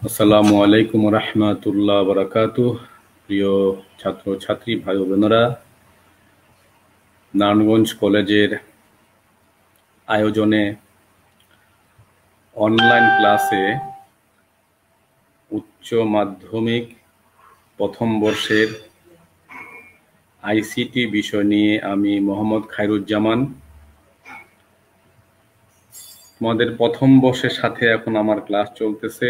আসসালামু আলাইকুম রহমতুল্লাহ বারাকাতুহ। প্রিয় ছাত্র ছাত্রী ভাই বোনেরা, নারায়ণগঞ্জ কলেজের আয়োজনে অনলাইন ক্লাসে উচ্চ মাধ্যমিক প্রথম বর্ষের আইসিটি বিষয় নিয়ে আমি মোহাম্মদ খায়রুজ্জামান তোমাদের প্রথম বর্ষের সাথে এখন আমার ক্লাস চলতেছে।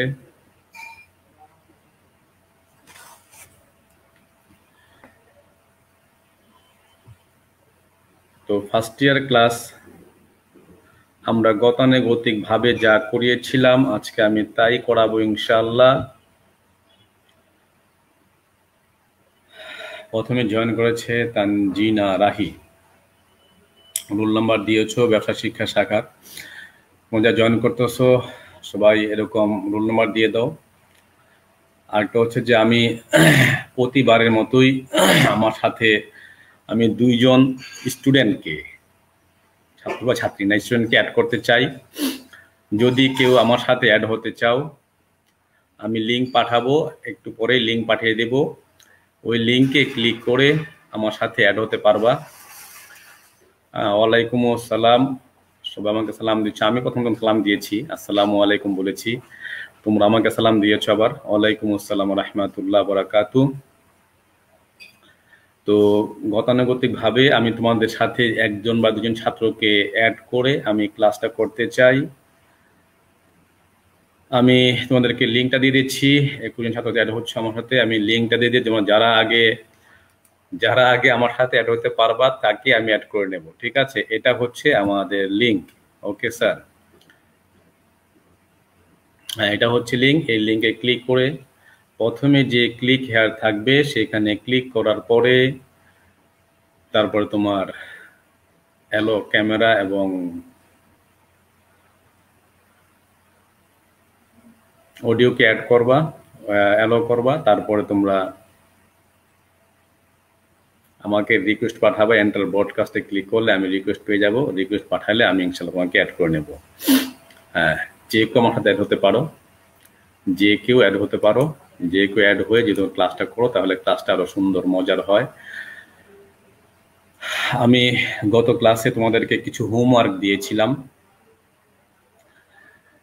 তো ফার্স্ট ইয়ার ক্লাস আমরা গতানুগতিক ভাবে যা করিয়েছিলাম আজকে আমি তাই করাবো ইনশাআল্লাহ। প্রথমে জয়েন করেছে তানজিনা রাহি, রোল নাম্বার দিয়েছো ব্যবসা শিক্ষা শাখার। তোমরা জয়েন করতেছো সবাই এরকম রোল নাম্বার দিয়ে দাও। আরেকটা হচ্ছে যে আমি প্রতিবারের মতোই আমার সাথে আমি দুইজন স্টুডেন্টকে, ছাত্র বা ছাত্রী না, স্টুডেন্টকে অ্যাড করতে চাই। যদি কেউ আমার সাথে অ্যাড হতে চাও আমি লিঙ্ক পাঠাবো, একটু পরেই লিঙ্ক পাঠিয়ে দেব। ওই লিঙ্কে ক্লিক করে আমার সাথে অ্যাড হতে পারবা। ওয়ালাইকুম আসসালাম, সবাই আমাকে সালাম দিচ্ছে। আমি প্রথম সালাম দিয়েছি, আসসালামু আলাইকুম বলেছি, তোমরা আমাকে সালাম দিয়েছো আবার। ওয়ালাইকুম আসসালাম রহমতুল্লাহ বারাকাতু। তো গতানুগতিক ভাবে আমি তোমাদের সাথে একজন বা দুজন ছাত্রকে অ্যাড করে আমি ক্লাসটা করতে চাই। আমি তোমাদেরকে লিঙ্কটা দিয়ে দিচ্ছি। 21 জন ছাত্র অ্যাড হচ্ছে আমার সাথে, আমি লিঙ্কটা দিয়ে দিই। যেমন যারা আগে আমার সাথে অ্যাড হতে পারবা তাকে আমি অ্যাড করে নেব, ঠিক আছে? এটা হচ্ছে আমাদের লিঙ্ক। ওকে স্যার, হ্যাঁ এটা হচ্ছে লিঙ্ক। এই লিঙ্কে ক্লিক করে প্রথমে যে ক্লিক হেয়ার থাকবে সেখানে ক্লিক করার পরে তারপরে তোমার অ্যালো ক্যামেরা এবং অডিওকে অ্যাড করবা, অ্যালো করবা। তারপরে তোমরা আমাকে রিকোয়েস্ট পাঠাবে, এন্টার ব্রডকাস্টে ক্লিক করলে আমি রিকোয়েস্ট পেয়ে যাব। রিকোয়েস্ট পাঠালে আমি ইনশাআল্লাহ তোমাকে অ্যাড করে নেব। হ্যাঁ, যে কেউ আমার সাথে অ্যাড হতে পারো, যে কেউ অ্যাড হতে পারো, যে কেউ অ্যাড হয়ে যদি ক্লাসটা করো তাহলে ক্লাসটা আরো সুন্দর মজার হয়। আমি গত ক্লাসে তোমাদেরকে কিছু হোমওয়ার্ক দিয়েছিলাম।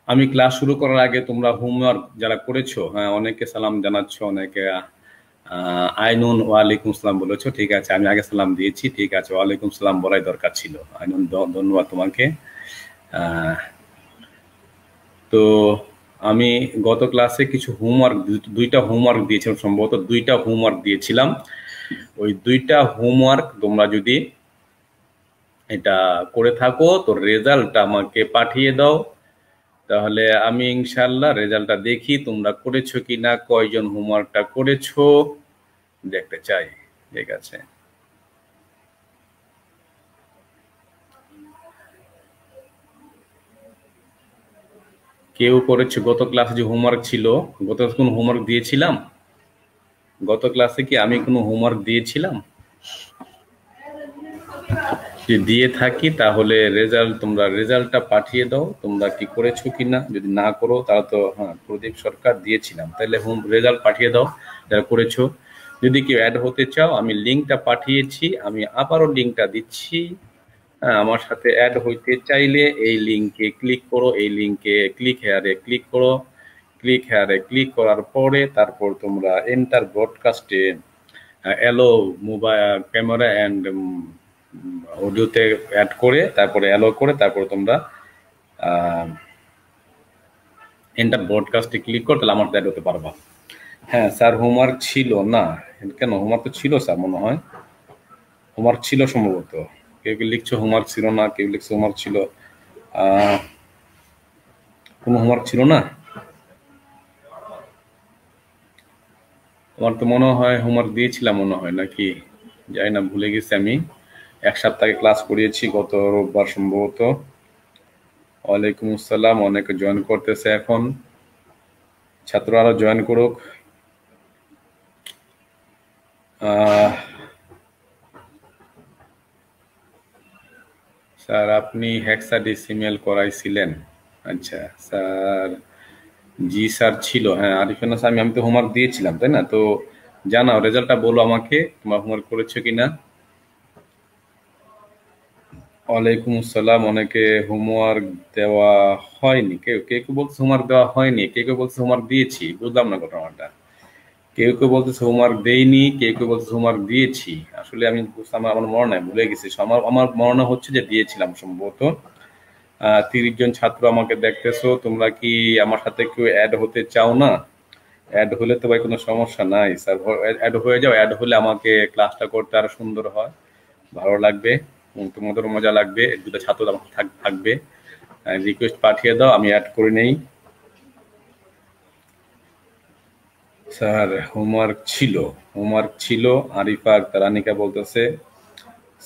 আমি ক্লাস শুরু করার আগে তোমরা হোমওয়ার্ক যারা করেছো, হ্যাঁ অনেকে সালাম জানাচ্ছ, অনেকে আইনুন ওয়ালাইকুম সালাম বলেছো, ঠিক আছে আমি আগে সালাম দিয়েছি, ঠিক আছে ওয়ালাইকুম সালাম বলাই দরকার ছিল। আইনুন ধন্যবাদ তোমাকে। তো আমি গত ক্লাসে কিছু হোমওয়ার্ক, দুইটা হোমওয়ার্ক দিয়েছিলাম, সম্ভবত দুইটা হোমওয়ার্ক দিয়েছিলাম। ওই দুইটা হোমওয়ার্ক তোমরা যদি এটা করে থাকো তো রেজাল্টটা আমাকে পাঠিয়ে দাও, তাহলে আমি ইনশাল্লাহ রেজাল্টটা দেখি তোমরা করেছো কিনা, কয়জন হোমওয়ার্কটা করেছো দেখতে চাই, ঠিক আছে? কেউ করেছো? গত ক্লাসে যে হোমওয়ার্ক ছিল, গত কোন হোমওয়ার্ক দিয়েছিলাম? গত ক্লাসে কি আমি কোনো হোমওয়ার্ক দিয়েছিলাম? যদি দিয়ে থাকি তাহলে তোমরা রেজাল্টটা পাঠিয়ে দাও, তোমরা কি করেছো কিনা। যদি না করো তাহলে তো হ্যাঁ প্রদীপ সরকার দিয়েছিলাম, তাহলে রেজাল্ট পাঠিয়ে দাও যারা করেছো। যদি কেউ অ্যাড হতে চাও আমি লিঙ্কটা পাঠিয়েছি, আমি আবারও লিঙ্কটা দিচ্ছি। হ্যাঁ, আমার সাথে অ্যাড হইতে চাইলে এই লিঙ্কে ক্লিক করো, এই লিঙ্কে ক্লিক হেয়ারে ক্লিক করো। ক্লিক হেয়ারে ক্লিক করার পরে তারপর তোমরা এন্টার ব্রডকাস্টে অ্যালো মোবাইল ক্যামেরা অ্যান্ড অডিওতে অ্যাড করে তারপরে অ্যালো করে তারপরে তোমরা এন্টার ব্রডকাস্টে ক্লিক করো, তাহলে আমার অ্যাড হতে পারবা। হ্যাঁ স্যার হোমওয়ার্ক ছিল না, কেন হোমওয়ার্ক তো ছিল স্যার, মনে হয় হোমওয়ার্ক ছিল সম্ভবত। কেউ কেউ লিখছো হোমওয়ার্ক ছিল না, কেউ লিখছে হোমওয়ার্ক ছিল। কোনো হোমওয়ার্ক ছিল না? আমার তো মনে হয় হোমওয়ার্ক দিয়েছিলাম মনে হয়, নাকি জানি না, ভুলে গেছি আমি। এক সপ্তাহে ক্লাস করিয়েছি গত রোববার সম্ভবত। ওয়ালাইকুম আসসালাম, অনেকে জয়েন করতেছে এখন, ছাত্র আরো জয়েন করুক। স্যার আপনি হেক্সাডেসিমেল করাইছিলেন? আচ্ছা স্যার, জি স্যার ছিল। হ্যাঁ আরিফিনা স্যার, আমি তো হোমওয়ার্ক দিয়েছিলাম তাই না? তো জানাও, রেজাল্টটা বলো আমাকে, তোমার হোমওয়ার্ক করেছো কিনা। ওয়ালাইকুম আসসালাম। অনেকে হোমওয়ার্ক দেওয়া হয়নি, কেউ কেউ কেউ বলছে হোমওয়ার্ক দেওয়া হয়নি, কেউ কেউ বলছে হোমওয়ার্ক দিয়েছি, বুঝলাম না ঘটনাটা। কেউ কেউ বলতেছে হোমওয়ার্ক দেইনি, কেউ কেউ বলতেছে হোমওয়ার্ক দিয়েছি। আসলে আমি আমার আমার মনে নাই, ভুলে গেছি। আমার আমার মনে হচ্ছে যে দিয়েছিলাম সম্ভবত। 30 জন ছাত্র আমাকে দেখতেছো, তোমরা কি আমার সাথে কেউ অ্যাড হতে চাও না? অ্যাড হলে তো ভাই কোনো সমস্যা নাই স্যার, অ্যাড হয়ে যাও। অ্যাড হলে আমাকে ক্লাসটা করতে আরো সুন্দর হয়, ভালো লাগবে, তোমাদের মজা লাগবে। দুটো ছাত্র আমার থাকবে। রিকোয়েস্ট পাঠিয়ে দাও, আমি অ্যাড করে নেই। স্যার হোমওয়ার্ক ছিল, হোমওয়ার্ক ছিল। আরিফা আক্তার আনিকা বলতেছে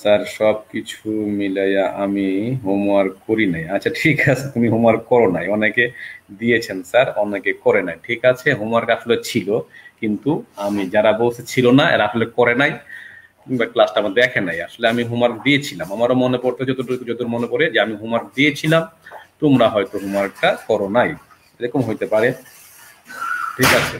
স্যার সবকিছু মিলাইয়া আমি হোমওয়ার্ক করি নাই। আচ্ছা ঠিক আছে, তুমি হোমওয়ার্ক করো নাই, অনেকে দিয়েছেন স্যার, অনেকে করে নাই। ঠিক আছে, হোমওয়ার্ক আসলে ছিল, কিন্তু আমি যারা বলছে ছিল না এরা আসলে করে নাই, কিংবা ক্লাসটা আমার দেখে নাই। আসলে আমি হোমওয়ার্ক দিয়েছিলাম, আমারও মনে পড়তো যতটুকু মনে পড়ে যে আমি হোমওয়ার্ক দিয়েছিলাম, তোমরা হয়তো হোমওয়ার্কটা করো নাই, এরকম হইতে পারে। ঠিক আছে,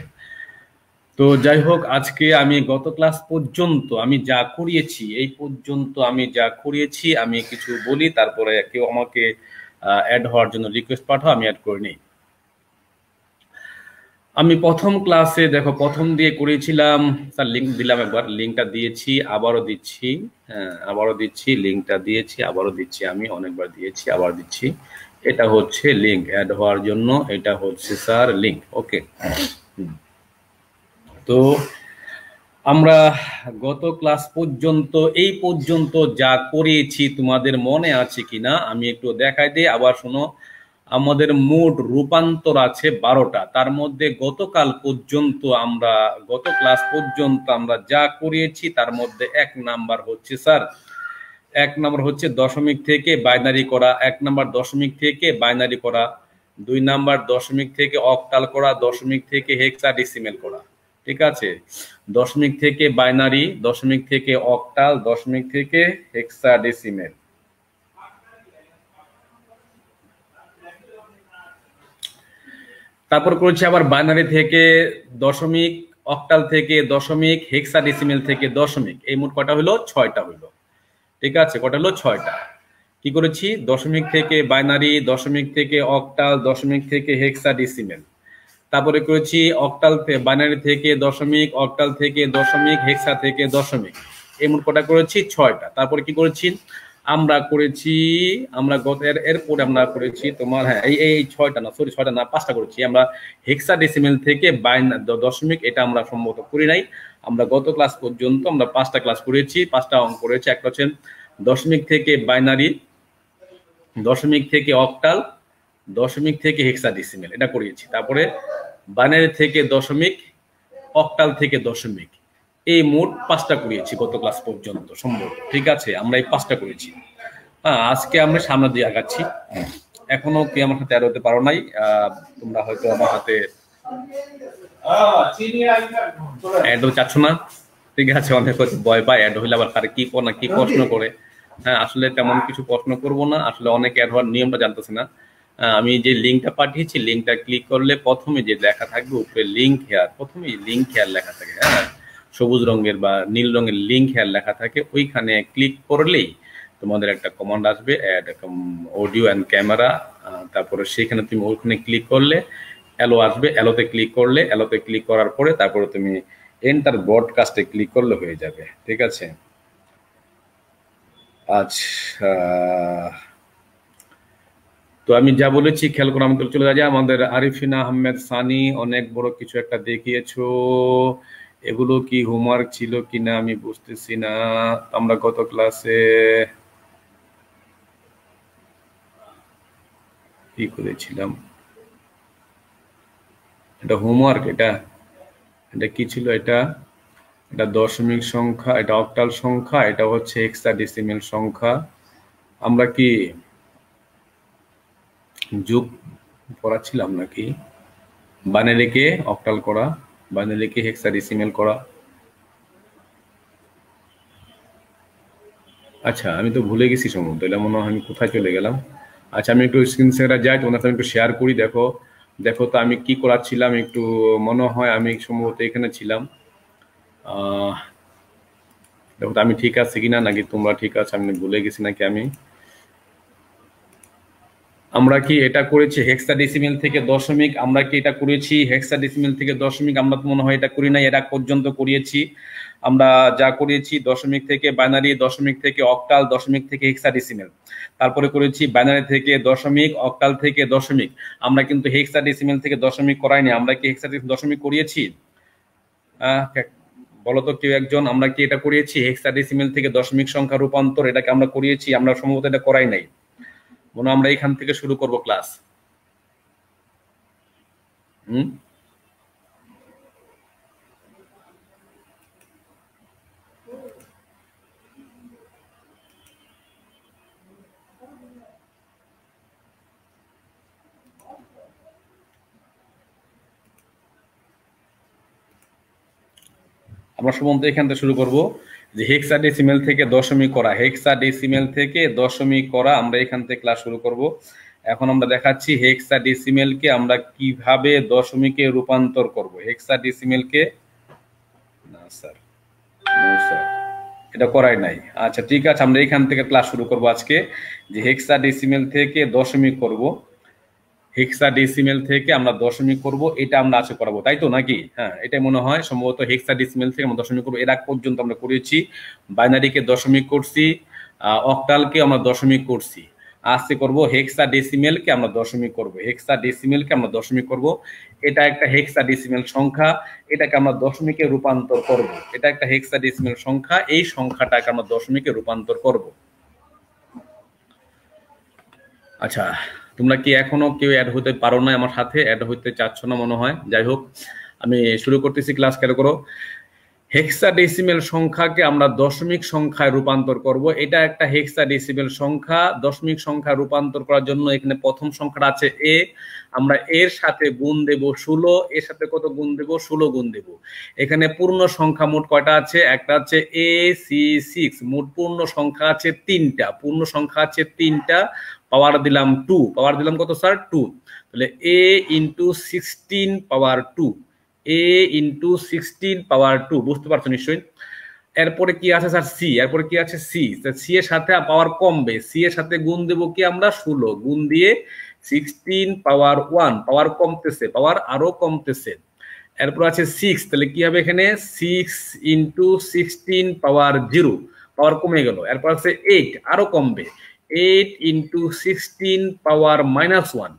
তো যাই হোক, আজকে আমি গত ক্লাস পর্যন্ত আমি যা করিয়েছি, এই পর্যন্ত আমি যা করিয়েছি, আমি কিছু বলি, তারপরে কেউ আমাকে অ্যাড হওয়ার জন্য রিকোয়েস্ট পাঠাও, আমি অ্যাড করে নিই। আমি প্রথম ক্লাসে দেখো প্রথম দিয়ে করেছিলাম স্যার, লিঙ্ক দিলাম, একবার লিঙ্কটা দিয়েছি, আবারও দিচ্ছি। হ্যাঁ আবারও দিচ্ছি, লিঙ্কটা দিয়েছি, আবারও দিচ্ছি, আমি অনেকবার দিয়েছি, আবার দিচ্ছি। এটা হচ্ছে লিঙ্ক অ্যাড হওয়ার জন্য, এটা হচ্ছে স্যার লিঙ্ক। ওকে, তো আমরা গত ক্লাস পর্যন্ত এই পর্যন্ত যা করিয়েছি তোমাদের মনে আছে কিনা আমি একটু দেখাই দিই, আবার শোনো। আমাদের মোট রূপান্তর আছে 12টা, তার মধ্যে গতকাল পর্যন্ত আমরা, গত ক্লাস পর্যন্ত আমরা যা করিয়েছি তার মধ্যে 1 নাম্বার হচ্ছে স্যার, 1 নাম্বার হচ্ছে দশমিক থেকে বাইনারি করা, 1 নাম্বার দশমিক থেকে বাইনারি করা, 2 নাম্বার দশমিক থেকে অক্টাল করা, দশমিক থেকে হেক্সাডেসিমেল করা। ঠিক আছে, দশমিক থেকে বাইনারি, দশমিক থেকে অক্টাল, দশমিক থেকে হেক্সাডেসিমেল। তারপর করেছি আবার বাইনারি থেকে দশমিক, অক্টাল থেকে দশমিক, হেক্সাডেসিমেল থেকে দশমিক। এই মোট কটা হলো? 6টা হলো। ঠিক আছে, কটা হলো? 6টা। কি করেছি? দশমিক থেকে বাইনারি, দশমিক থেকে অক্টাল, দশমিক থেকে হেক্সাডেসিমেল। তারপরে করেছি অক্টাল বাইনারি থেকে দশমিক, অক্টাল থেকে দশমিক, হেক্সা থেকে দশমিক। এই মোট কটা করেছি? 6টা। তারপরে কি করেছি? আমরা করেছি, আমরা গত এরপরে আমরা করেছি তোমার, হ্যাঁ এই এই 6টা না, সরি 6টা না, 5টা করেছি আমরা। হেক্সাডেসিমেল থেকে দশমিক, এটা আমরা সম্ভবত করি নাই। আমরা গত ক্লাস পর্যন্ত আমরা 5টা ক্লাস করেছি, 5টা অঙ্ক করেছি। একটা হচ্ছে দশমিক থেকে বাইনারি, দশমিক থেকে অক্টাল, দশমিক থেকে হেক্সাডেসিমেল, এটা করিয়েছি। তারপরে বাইনারি থেকে দশমিক, অক্টাল থেকে দশমিক, এই মোট 5টা করিয়েছি গত ক্লাস পর্যন্ত সম্ভব। ঠিক আছে, আমরা এই 5টা করেছি। হ্যাঁ, আজকে আমরা সামনে দিয়ে আগাচ্ছি। এখনো কি আমার সাথে অ্যাড হতে পারো নাই? তোমরা হয়তো আমার সাথে অ্যাড হতে চাচ্ছ না। ঠিক আছে, অনেক হয়তো ভয় পায় অ্যাড হইলে আবার কি না কি প্রশ্ন করে। হ্যাঁ আসলে তেমন কিছু প্রশ্ন করব না, আসলে অনেক অ্যাড হওয়ার নিয়মটা জানতেছে না। আমি যে লিঙ্কটা পাঠিয়েছি, লিঙ্কটা ক্লিক করলে প্রথমে যে লেখা থাকবে উপরে লিঙ্ক হেয়ার, প্রথমে লিঙ্ক হেয়ার লেখা থাকে, হ্যাঁ সবুজ রঙের বা নীল রঙের লিঙ্ক হেয়ার লেখা থাকে, ওইখানে ক্লিক করলেই তোমাদের একটা কমান্ড আসবে, অ্যাড অডিও অ্যান্ড ক্যামেরা। তারপরে সেখানে তুমি ওইখানে ক্লিক করলে অ্যালো আসবে, অ্যালোতে ক্লিক করলে, অ্যালোতে ক্লিক করার পরে তারপরে তুমি এন্টার ব্রডকাস্টে ক্লিক করলে হয়ে যাবে। ঠিক আছে, আচ্ছা তো আমি যা বলেছি খেয়াল করে আমাদের চলে যায়। আমাদের আরিফিনা আহমেদ সানি অনেক বড় কিছু একটা দেখিয়েছো, এগুলো কি হোমওয়ার্ক ছিল কিনা আমি বুঝতেছি না। আমরা গত ক্লাসে কি করেছিলাম? এটা হোমওয়ার্ক? এটা এটা কি ছিল? এটা এটা দশমিক সংখ্যা, এটা অক্টাল সংখ্যা, এটা হচ্ছে হেক্সাডেসিমেল সংখ্যা। আমরা কি যোগ পড়াচ্ছিলাম নাকি? বাইনারিকে অক্টাল করা, বাইনারিকে হেক্সাডেসিমেল করা। আচ্ছা, আমি তো ভুলে গেছি সম্ভবত, এটা মনে হয় আমি কোথায় চলে গেলাম। আচ্ছা, আমি একটু স্ক্রিন শেয়ারে যাই, তোমাদের সাথে একটু শেয়ার করি। দেখো, দেখো তো আমি কি করাচ্ছিলাম একটু। মনে হয় আমি সম্ভবত এখানে ছিলাম। আহ দেখো তো আমি ঠিক আছে কিনা, নাকি তোমরা ঠিক আছে, আমি ভুলে গেছি নাকি আমি। আমরা কি এটা করেছি হেক্সাডেসিমেল থেকে দশমিক? আমরা কি এটা করেছি হেক্সাডেসিমেল থেকে দশমিক? আমরা তো মনে হয় এটা করি নাই, এর আগ পর্যন্ত করিয়েছি। আমরা যা করেছি দশমিক থেকে বাইনারি, দশমিক থেকে অক্টাল, দশমিক থেকে হেক্সাডেসিমেল, তারপরে করেছি বাইনারি থেকে দশমিক, অক্টাল থেকে দশমিক। আমরা কিন্তু হেক্সাডেসিমেল থেকে দশমিক করাইনি। আমরা কি হেক্সাডেসিমেল দশমিক করিয়েছি? আহ বলো তো কেউ একজন, আমরা কি এটা করিয়েছি হেক্সাডেসিমেল থেকে দশমিক সংখ্যা রূপান্তর? এটাকে আমরা করিয়েছি? আমরা সম্ভবত এটা করাই নাই। মনে হয় আমরা এখান থেকে শুরু করব ক্লাস। হুম। আমরা সম্ভবত এখান থেকে শুরু করব, যে হেক্সাডেসিমেল থেকে দশমিক করা, হেক্সাডেসিমেল থেকে দশমিক করা, আমরা এখান থেকে ক্লাস শুরু করব। এখন আমরা দেখাচ্ছি হেক্সাডেসিমেলকে আমরা কিভাবে দশমিকে রূপান্তর করব। হেক্সাডেসিমেলকে, না স্যার, নো স্যার, এটা করাই নাই। আচ্ছা ঠিক আছে, আমরা এখান থেকে ক্লাস শুরু করব আজকে, যে হেক্সাডেসিমেল থেকে দশমিক করব। হেক্সাডেসিমেল থেকে আমরা দশমিক করব, এটা আমরা আজকে করাবো, তাই তো নাকি? হ্যাঁ, এটাই মনে হয় সম্ভবত হেক্সাডেসিমেল থেকে আমরা দশমিক করবো। এর আগ পর্যন্ত আমরা করেছি বাইনারিকে দশমিক করছি, অক্টালকে আমরা দশমিক করছি। আজকে করব হেক্সাডেসিমেলকে আমরা দশমিক করব। হেক্সাডেসিমেলকে আমরা দশমিক করব। এটা একটা হেক্সাডেসিমেল সংখ্যা, এটাকে আমরা দশমিকে রূপান্তর করব। এটা একটা হেক্সাডেসিমেল সংখ্যা, এই সংখ্যাটাকে আমরা দশমিকে রূপান্তর করব। আচ্ছা, তোমরা কি এখনো কেউ অ্যাড হতে পারো না? আমার সাথে অ্যাড হতে চাচ্ছ না মনে হয়। যাই হোক, আমি শুরু করতেছি ক্লাস, খেয়াল করো। হেক্সাডেসিমেল সংখ্যাকে আমরা দশমিক সংখ্যায় রূপান্তর করব। এটা একটা হেক্সাডেসিমেল সংখ্যা, দশমিক সংখ্যা রূপান্তর করার জন্য এখানে প্রথম সংখ্যাটা আছে এ, আমরা এর সাথে গুণ দেব 16। এর সাথে কত গুণ দেব? 16 গুণ দেব। এখানে পূর্ণ সংখ্যা মোট কয়টা আছে? একটা আছে এ সি 6, মোট পূর্ণ সংখ্যা আছে 3টা। পূর্ণ সংখ্যা আছে 3টা, পাওয়ার দিলাম 2। পাওয়ার দিলাম কত স্যার? 2। তাহলে এ ইন্টু 16 পাওয়ার 2, এ ইন্টু 16 পাওয়ার 2, বুঝতে পারছো নিশ্চয়ই। এরপরে কি আছে স্যার? সি। এরপরে কি আছে? সি। সি এর সাথে পাওয়ার কমবে, সি এর সাথে গুণ দেবো কি আমরা? 16। গুণ দিয়ে 16 পাওয়ার 1, পাওয়ার কমতেছে, পাওয়ার আরো কমতেছে। এরপর আছে 6, তাহলে কি হবে এখানে? 6 ইন্টু 16 পাওয়ার 0, পাওয়ার কমে গেল। এরপর আছে 8, আরো কমবে, 8 ইন্টু 16 পাওয়ার -1।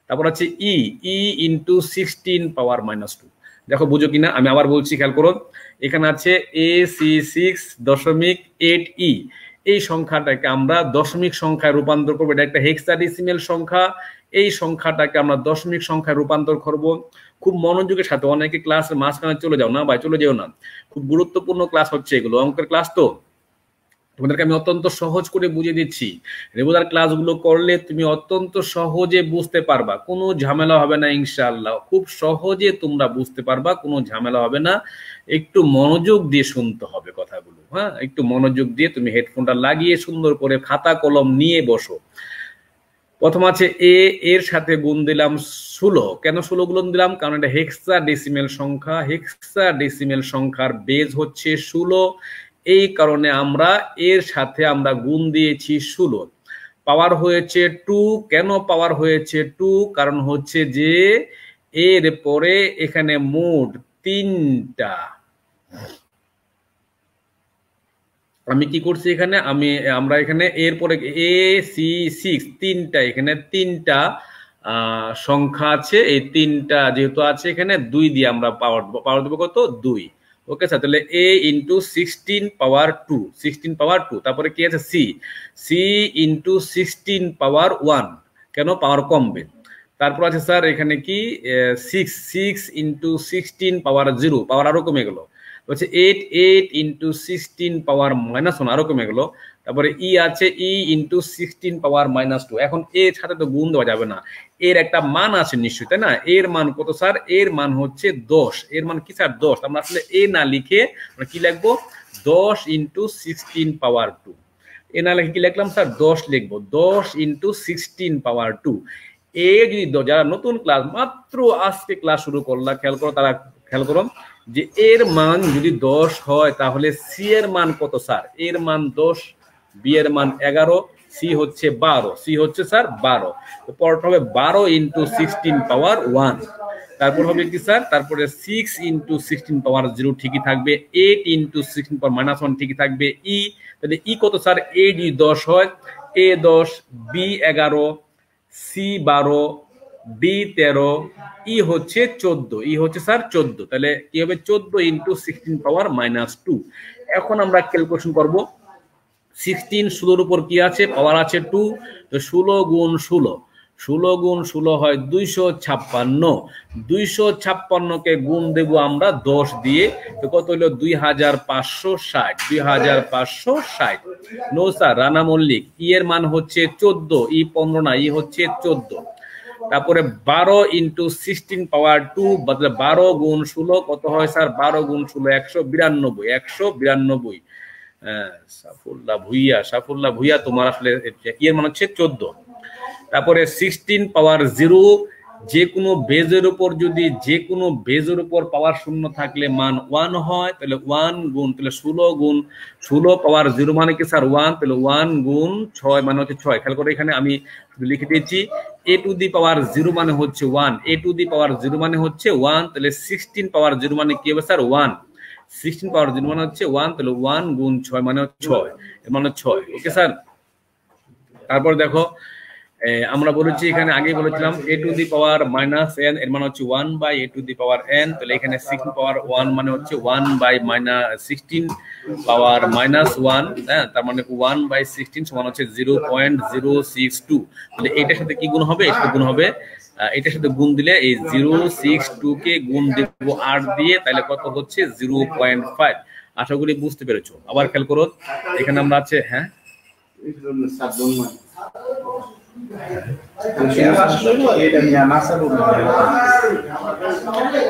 তারপর আছে ই, ই ইন্টু 16 পাওয়ার -2। দেখো বুঝো কিনা, আমি আবার বলছি, খেয়াল করো। এখানে আছে এ সি 6.8 ই, এই সংখ্যাটাকে আমরা দশমিক সংখ্যায় রূপান্তর করবো। এটা একটা হেক্সাডেসিমেল সংখ্যা, এই সংখ্যাটাকে আমরা দশমিক সংখ্যায় রূপান্তর করব। খুব মনোযোগের সাথে, অনেকে ক্লাসের মাঝখানে চলে যাও না ভাই, চলে যেও না, খুব গুরুত্বপূর্ণ ক্লাস হচ্ছে এগুলো, অঙ্কের ক্লাস তো। তোমাদেরকে আমি অত্যন্ত সহজ করে বুঝিয়ে দিচ্ছি। রেগুলার ক্লাসগুলো করলে তুমি অত্যন্ত সহজে বুঝতে পারবা, কোনো ঝামেলা হবে না ইনশাআল্লাহ। খুব সহজে তোমরা বুঝতে পারবা, কোনো ঝামেলা হবে না। একটু মনোযোগ দিয়ে শুনতে হবে কথাগুলো, হ্যাঁ, একটু মনোযোগ দিয়ে তুমি হেডফোনটা লাগিয়ে সুন্দর করে খাতা কলম নিয়ে বসো। প্রথম আছে এ, এর সাথে গুণ দিলাম 16। কেন 16 গুণ দিলাম? কারণ এটা হেক্সাডেসিমেল সংখ্যা, হেক্সাডেসিমেল সংখ্যার বেজ হচ্ছে 16, এই কারণে আমরা এর সাথে আমরা গুণ দিয়েছি 16। পাওয়ার হয়েছে 2। কেন পাওয়ার হয়েছে 2? কারণ হচ্ছে যে এর পরে এখানে মোট 3টা, আমি কি করছি এখানে, আমরা এখানে এরপরে এ সি 6, 3টা, এখানে 3টা সংখ্যা আছে। এই 3টা যেহেতু আছে এখানে, 2 দিয়ে আমরা পাওয়ার দেবো কত? 2। ওকে স্যার, তাহলে এ ইন্টু 16 পাওয়ার 2, 16 পাওয়ার 2। তারপরে কি আছে? সি, সি ইন্টু 16 পাওয়ার 1। কেন? পাওয়ার কমবে। তারপর আছে স্যার এখানে কি? 6 ইন্টু 16 পাওয়ার 0, পাওয়ার আরো কমে গেল। হচ্ছে 8 ইন্টু 16 পাওয়ার -1, আরো কমে গেল। তারপরে ই আছে, ই ইন্টু 16 পাওয়ার -2। এখন এর সাথে তো গুণ দেওয়া যাবে না, এর একটা মান আছে নিশ্চয়ই, তাই না? এর মান কত স্যার? এর মান হচ্ছে 10। এর মান কি স্যার? 10। আমরা আসলে এ না লিখে আমরা কি লিখবো? 10 ইন্টু 16 পাওয়ার 2। এ না লিখে কি লিখলাম স্যার 10 লিখবো, 10 ইন্টু 16 পাওয়ার 2। এ যদি যারা নতুন ক্লাস মাত্র আজকে ক্লাস শুরু করলা খেয়াল করো, তারা খেয়াল করো যে এর মান যদি 10 হয় তাহলে সি এর মান কত স্যার? এর মান 10, বি এর মান 11, সি হচ্ছে 12, সি হচ্ছে স্যার 12। তো পরটা হবে 12 ইন্টু 16 পাওয়ার 1। তারপর হবে কি স্যার? তারপরে 6 ইন্টু 16 পাওয়ার 0 ঠিকই থাকবে, 8 ইন্টু 16 পাওয়ার -1 ঠিকই থাকবে। ই তাহলে ই কত স্যার? এ যদি 10 হয়, এ 10, বি 11, সি 12, ডি 13, ই হচ্ছে 14, ই হচ্ছে স্যার 14। তাহলে কি হবে? 14 ইন্টু 16 পাওয়ার -2। এখন আমরা ক্যালকুলেশন করব। 16 16 উপর কি আছে? পাওয়ার আছে 2। তো 16 গুণ 16, 16 গুণ 16 হয় 256। 256 কে গুণ দেব আমরা 10 দিয়ে, তো কত হলো? 2560, 2560। নো স্যার, রানা মল্লিক, ই এর মান হচ্ছে 14, ই 15 না, ই হচ্ছে 14। তারপরে 12 ইন্টু 16 পাওয়ার 2, বদলে 12 গুণ 16 কত হয় স্যার? 12 গুণ 16 192, 192। সাফুল্লাহ ভুইয়া তোমার আসলে এর মান হচ্ছে 14। তারপরে 16 পাওয়ার 0, যে কোনো বেজের উপর যদি যে কোনো বেজের উপর পাওয়ার শূন্য থাকলে মান 1 হয়, তাহলে 1 গুণ, তাহলে 16 গুণ 16 পাওয়ার 0 মানে কি স্যার? 1। তাহলে 1 গুণ 6 মানে হচ্ছে 6। খেয়াল করে এখানে আমি লিখে দিয়েছি এ টু দি পাওয়ার 0 মানে হচ্ছে 1, এ টু দি পাওয়ার 0 মানে হচ্ছে 1। তাহলে 16 পাওয়ার 0 মানে কি হবে স্যার? 1। 16 পাওয়ার 0 মানে হচ্ছে 1, তাহলে 1 গুণ 6 মানে হচ্ছে 6, এর মানে 6। Okay sir? তারপর দেখো আমরা বলেছি এখানে আগেই বলেছিলাম এ টু দি পাওয়ার -n এর মানে হচ্ছে 1 by a to the power n। তাহলে এখানে 16 পাওয়ার 1 মানে হচ্ছে 1 বাই 16 পাওয়ার -1, হ্যাঁ, তার মানে 1 বাই 16 সমান হচ্ছে 0.062। তাহলে এটার সাথে কি গুণ হবে? এটার সাথে গুণ হবে, এটার সাথে গুণ দিলে এই 062 কে গুণ দেব 8 দিয়ে, তাহলে কত হচ্ছে? 0.5। আশা করি বুঝতে পেরেছো। আবার খেয়াল করো এখানে আমরা আছে, হ্যাঁ,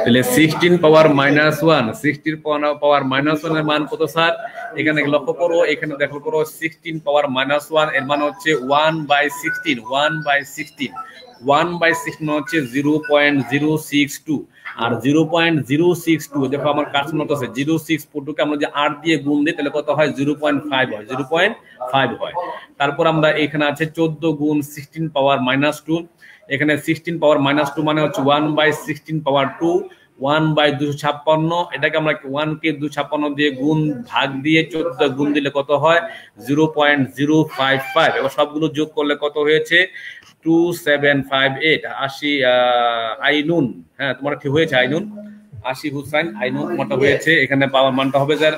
তাহলে 16 পাওয়ার -1, 16 পাওয়ার -1 এর মান কত স্যার? এখানে লক্ষ্য করো, এখানে দেখো করো 16 পাওয়ার -1 এর মান হচ্ছে 1 বাই 16, 1 বাই 16, 1 বাই 16 হচ্ছে 0.062। আর 0.062 দেখো আমার কাজ মতো আছে, 0.6 কে আমরা যে 8 দিয়ে গুণ দিই তাহলে কত হয়? 0.5 হয়, 0.5 হয়। তারপর আমরা এখানে আছে 14 গুণ 16 পাওয়ার -2। এখানে 16 পাওয়ার -2 মানে হচ্ছে 1 বাই 16 পাওয়ার 2, 1 বাই 256। এটাকে আমরা 1 কে 256 দিয়ে গুণ ভাগ দিয়ে 14 গুণ দিলে কত হয়? 0.055। এবার সবগুলো যোগ করলে কত হয়েছে? 2758। 80 আইনুন, হ্যাঁ তোমার ঠিক হয়েছে আইনুন, 80 হুসাইন আইনুন তোমারটা হয়েছে। এখানে পাওয়ার মানটা হবে স্যার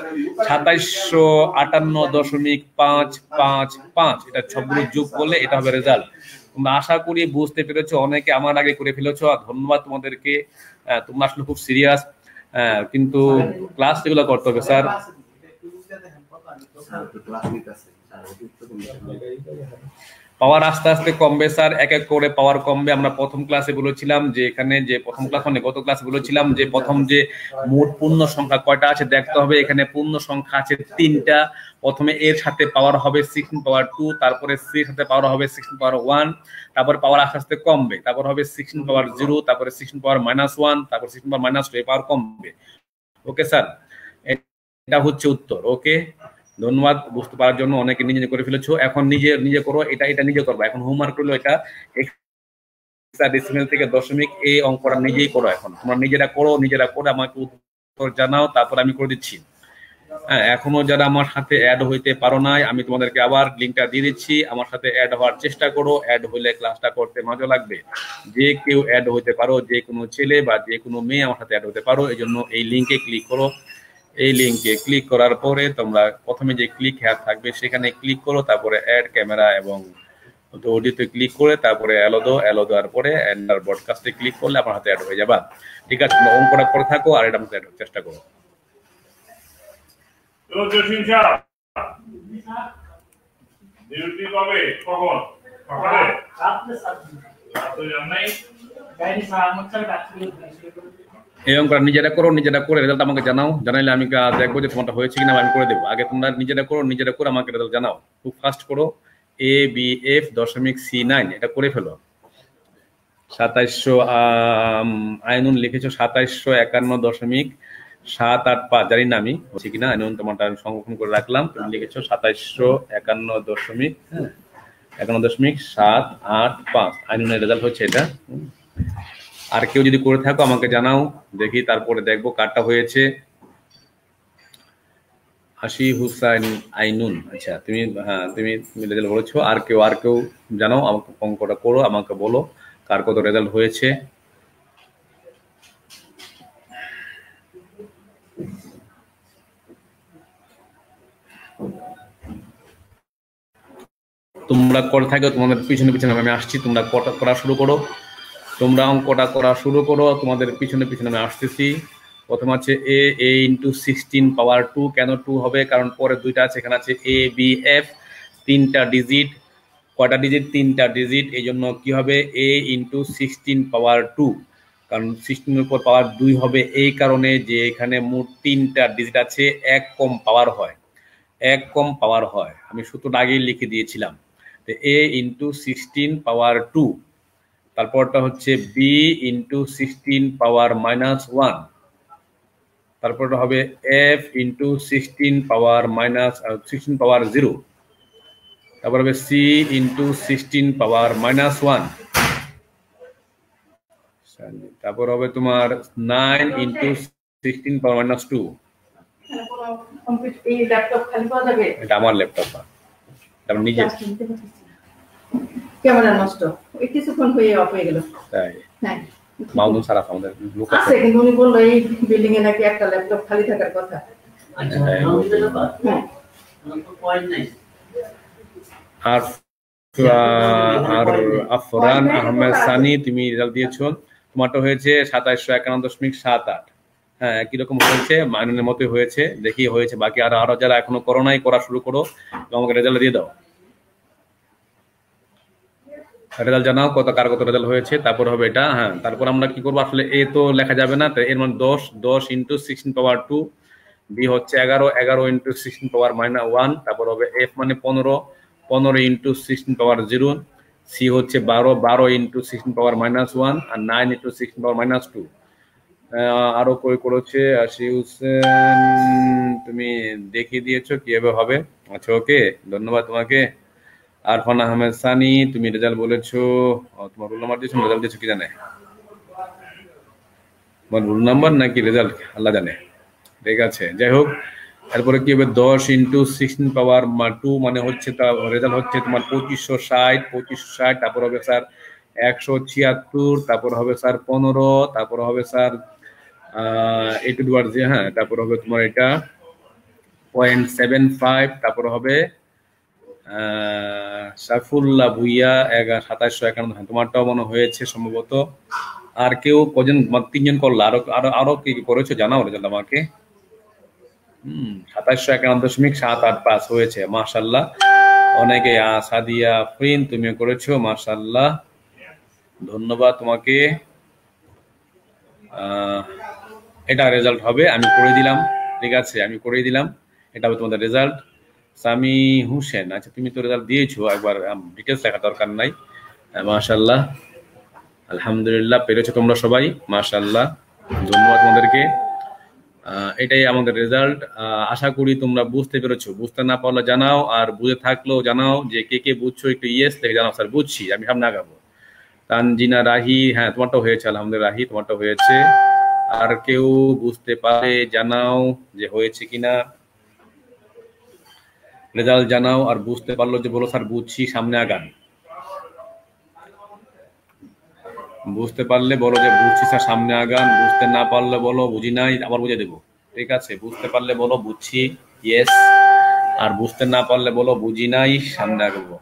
2758.555। এটা সবগুলো যোগ করলে এটা হবে রেজাল্ট। তোমরা আশা করি বুঝতে পেরেছো, অনেকে আমার আগে করে ফেলেছো, আর ধন্যবাদ তোমাদেরকে। তোমরা আসলে খুব সিরিয়াস, কিন্তু ক্লাস এগুলো করতে হবে স্যার। পাওয়ার আস্তে আস্তে কমবে স্যার, এক এক করে পাওয়ার কমবে। আমরা প্রথম ক্লাসে বলেছিলাম যে এখানে যে প্রথম ক্লাস মানে গত ক্লাসে বলেছিলাম যে প্রথম যে মোট পূর্ণ সংখ্যা কয়টা আছে দেখতে হবে। এখানে পূর্ণ সংখ্যা আছে 3টা। প্রথমে এর সাথে পাওয়ার হবে 16 পাওয়ার 2, তারপরে সি এর সাথে পাওয়ার হবে 16 পাওয়ার 1, তারপর পাওয়ার আস্তে আস্তে কমবে, তারপর হবে 16 পাওয়ার 0, তারপরে 16 পাওয়ার -1, তারপর 16 পাওয়ার -2, এই পাওয়ার কমবে। ওকে স্যার, এটা হচ্ছে উত্তর। ওকে, ধন্যবাদ বুঝতে পারার জন্য। অনেকে নিজে করে ফেলেছো, এখন নিজে নিজে করো। এটা নিজে করবো। এখন হোমওয়ার্ক করলো এটা ডেসিমেল থেকে দশমিক, এই অঙ্কটা নিজেই করো। এখন তোমরা নিজেরা করো, নিজেরা করে আমাকে উত্তর জানাও, তারপর আমি করে দিচ্ছি। হ্যাঁ, এখনো যারা আমার সাথে অ্যাড হইতে পারো নাই, আমি তোমাদেরকে আবার লিঙ্কটা দিয়ে দিচ্ছি। আমার সাথে অ্যাড হওয়ার চেষ্টা করো, অ্যাড হইলে ক্লাসটা করতে মজা লাগবে। যে কেউ অ্যাড হইতে পারো, যে কোনো ছেলে বা যে কোনো মেয়ে আমার সাথে অ্যাড হতে পারো। এই জন্য এই লিঙ্কে ক্লিক করো। এই লিঙ্কে ক্লিক করার পরে তোমরা প্রথমে যে ক্লিক হেয়ার থাকবে সেখানে ক্লিক করো, তারপরে অ্যাড ক্যামেরা এবং অডিওতে ক্লিক করে তারপরে অ্যালো দেওয়ার পরে এন্টার ব্রডকাস্টে ক্লিক করলে আমার হাতে অ্যাড হয়ে যাবে। ঠিক আছে, তোমরা অঙ্কটা করে থাকো আর এটা আমাকে অ্যাড করার চেষ্টা করো। তো জসিম স্যার ডিউটি কবে কখন? সকালে রাতে স্যার। রাতে জানাই গাড়ি স্যার আমার কাছে এরকম করে নিজেরা করো, নিজেরা করে রেজাল্ট আমাকে জানাও, জানাইলে আমি দেখবো যে তোমারটা হয়েছে কিনা, আমি করে দেবো। আগে তোমরা নিজেরা করো, নিজেরা করে আমাকে রেজাল্ট জানাও, খুব ফাস্ট করো। ABF.C9 এটা করে ফেলো। 2700 আইনুন লিখেছো 2751.785, জানি না আমি হচ্ছে কিনা। আইনুন তোমারটা আমি সংরক্ষণ করে রাখলাম। তুমি লিখেছো 2751.785, আইনুনের রেজাল্ট হচ্ছে এটা। আর কেউ যদি করে থাকো আমাকে জানাও, দেখি তারপরে দেখবো কারটা হয়েছে। হাসি হুসাইন আইনুন, আচ্ছা তুমি, হ্যাঁ তুমি রেজাল্ট বলেছো। আর কেউ জানাও, আমাকে অঙ্কটা করো, আমাকে বলো কার কত রেজাল্ট হয়েছে। তোমরা করে থাকো, তোমাদের পিছনে পিছনে আমি আসছি, তোমরা করা শুরু করো, তোমরা অঙ্কটা করা শুরু করো, তোমাদের পিছনে পিছনে আমি আসতেছি। প্রথম আছে a ইন্টু 16 পাওয়ার 2। কেন 2 হবে? কারণ পরে দুইটা আছে, এখানে আছে ABF, 3টা ডিজিট। কয়টা ডিজিট? 3টা ডিজিট। এই জন্য কি হবে? a ইন্টু 16 পাওয়ার 2, কারণ 16 এর উপর পাওয়ার 2 হবে, এই কারণে যে এখানে মোট 3টা ডিজিট আছে, এক কম পাওয়ার হয়, এক কম পাওয়ার হয়। আমি সূত্রটা আগেই লিখে দিয়েছিলাম। তো a ইন্টু 16 পাওয়ার 2, তারপরটা হচ্ছে b ইন্টু 16 পাওয়ার -1, তারপরটা হবে f ইন্টু 16 পাওয়ার -16 পাওয়ার 0, তারপর হবে c ইন্টু 16 পাওয়ার -1, তারপর হবে তোমার 9 ইন্টু 16 পাওয়ার -2। এটা আমার ল্যাপটপ না, কারণ নিজে ক্যামেরা নষ্ট, কিছুক্ষণ হয়ে অফ হয়ে গেল। তাই হ্যাঁ, মাউদুন সারাফ আমাদের লোক আছে, আছে। কিন্তু উনি বললো এই বিল্ডিং এ নাকি একটা ল্যাপটপ খালি থাকার কথা। হ্যাঁ, আর আফরান আহমেদ সানি, তুমি রেজাল্ট দিয়েছো, তোমারটা হয়েছে 2751.78। হ্যাঁ, একই রকম হয়েছে, মাইনুনের মতোই হয়েছে। দেখি হয়েছে, বাকি আরো যারা এখনো করো নাই, করা শুরু করো, আমাকে রেজাল্ট দিয়ে দাও, রেজাল্ট জানাও কার কত রেজাল্ট হয়েছে। তারপর হবে এটা, হ্যাঁ তারপর আমরা কি করবো, আসলে এ তো লেখা যাবে না, তো এর মানে 10 ইন্টু 16 পাওয়ার 2, বি হচ্ছে 11 ইন্টু 16 পাওয়ার -1, তারপর হবে এফ মানে 15 ইন্টু 16 পাওয়ার 0, সি হচ্ছে 12 ইন্টু 16 পাওয়ার -1, আর 9 ইন্টু 16 পাওয়ার -2। আরো করেছে আশি হোসেন, তুমি দেখিয়ে দিয়েছো কিভাবে হবে। আচ্ছা, ওকে, ধন্যবাদ তোমাকে। আরফান আহমেদ সানি, তুমি রেজাল্ট বলেছো, তোমার রোল নাম্বার দিয়েছো, রেজাল্ট দিয়েছো কি জানে, তোমার রোল নাম্বার নাকি রেজাল্ট আল্লাহ জানে। ঠিক আছে, যাই হোক, এরপরে কি হবে 10 ইন্টু 16 পাওয়ার 2 মানে হচ্ছে তার রেজাল্ট হচ্ছে তোমার 2560, তারপর হবে স্যার 176, তারপর হবে স্যার 15, তারপর হবে স্যার এইটু দুয়ার যে, হ্যাঁ তারপর হবে তোমার এটা 0.75, তারপর হবে সাইফুল্লাহ ভুইয়া 2751। তোমারটাও মনে হয়েছে সম্ভবত। আর কেউ কজন, 3জন করলো, আরো কি করেছো জানাও রেজাল্ট আমাকে। 2751.785 হয়েছে, মাশাআল্লাহ। অনেকে, সাদিয়া আফরিন তুমিও করেছো, মাশাআল্লাহ, ধন্যবাদ তোমাকে। এটা রেজাল্ট হবে, আমি করে দিলাম, ঠিক আছে, আমি করে দিলাম, এটা হবে তোমাদের রেজাল্ট। সামি হোসেন, আচ্ছা তুমি তো রেজাল্ট দিয়েছো, একবার ডিটেলস লেখা দরকার নাই। মাশাআল্লাহ, আলহামদুলিল্লাহ, পেরেছো তোমরা সবাই, মাশাআল্লাহ, ধন্যবাদ তোমাদেরকে। এটাই আমাদের রেজাল্ট। আশা করি তোমরা বুঝতে পেরেছো, বুঝতে না পারলে জানাও, আর বুঝে থাকলেও জানাও, যে কে বুঝছো একটু ইয়েস লিখে জানাও, স্যার বুঝছি, আমি সামনে আগাবো। তানজিনা রাহি, হ্যাঁ তোমারটা হয়েছে, আলহামদুলিল্লাহ রাহি, তোমারটা হয়েছে। আর কেউ বুঝতে পারে জানাও যে হয়েছে কিনা, রেজাল্ট জানাও। আর বুঝতে পারলো যে বলো স্যার বুঝছি, সামনে আগান। বুঝতে পারলে বলো যে বুঝছি স্যার, সামনে আগান। বুঝতে না পারলে বলো বুঝি নাই, আবার বুঝে দেবো, ঠিক আছে। বুঝতে পারলে বলো বুঝছি, ইয়েস, আর বুঝতে না পারলে বলো বুঝি নাই, সামনে আগাবো।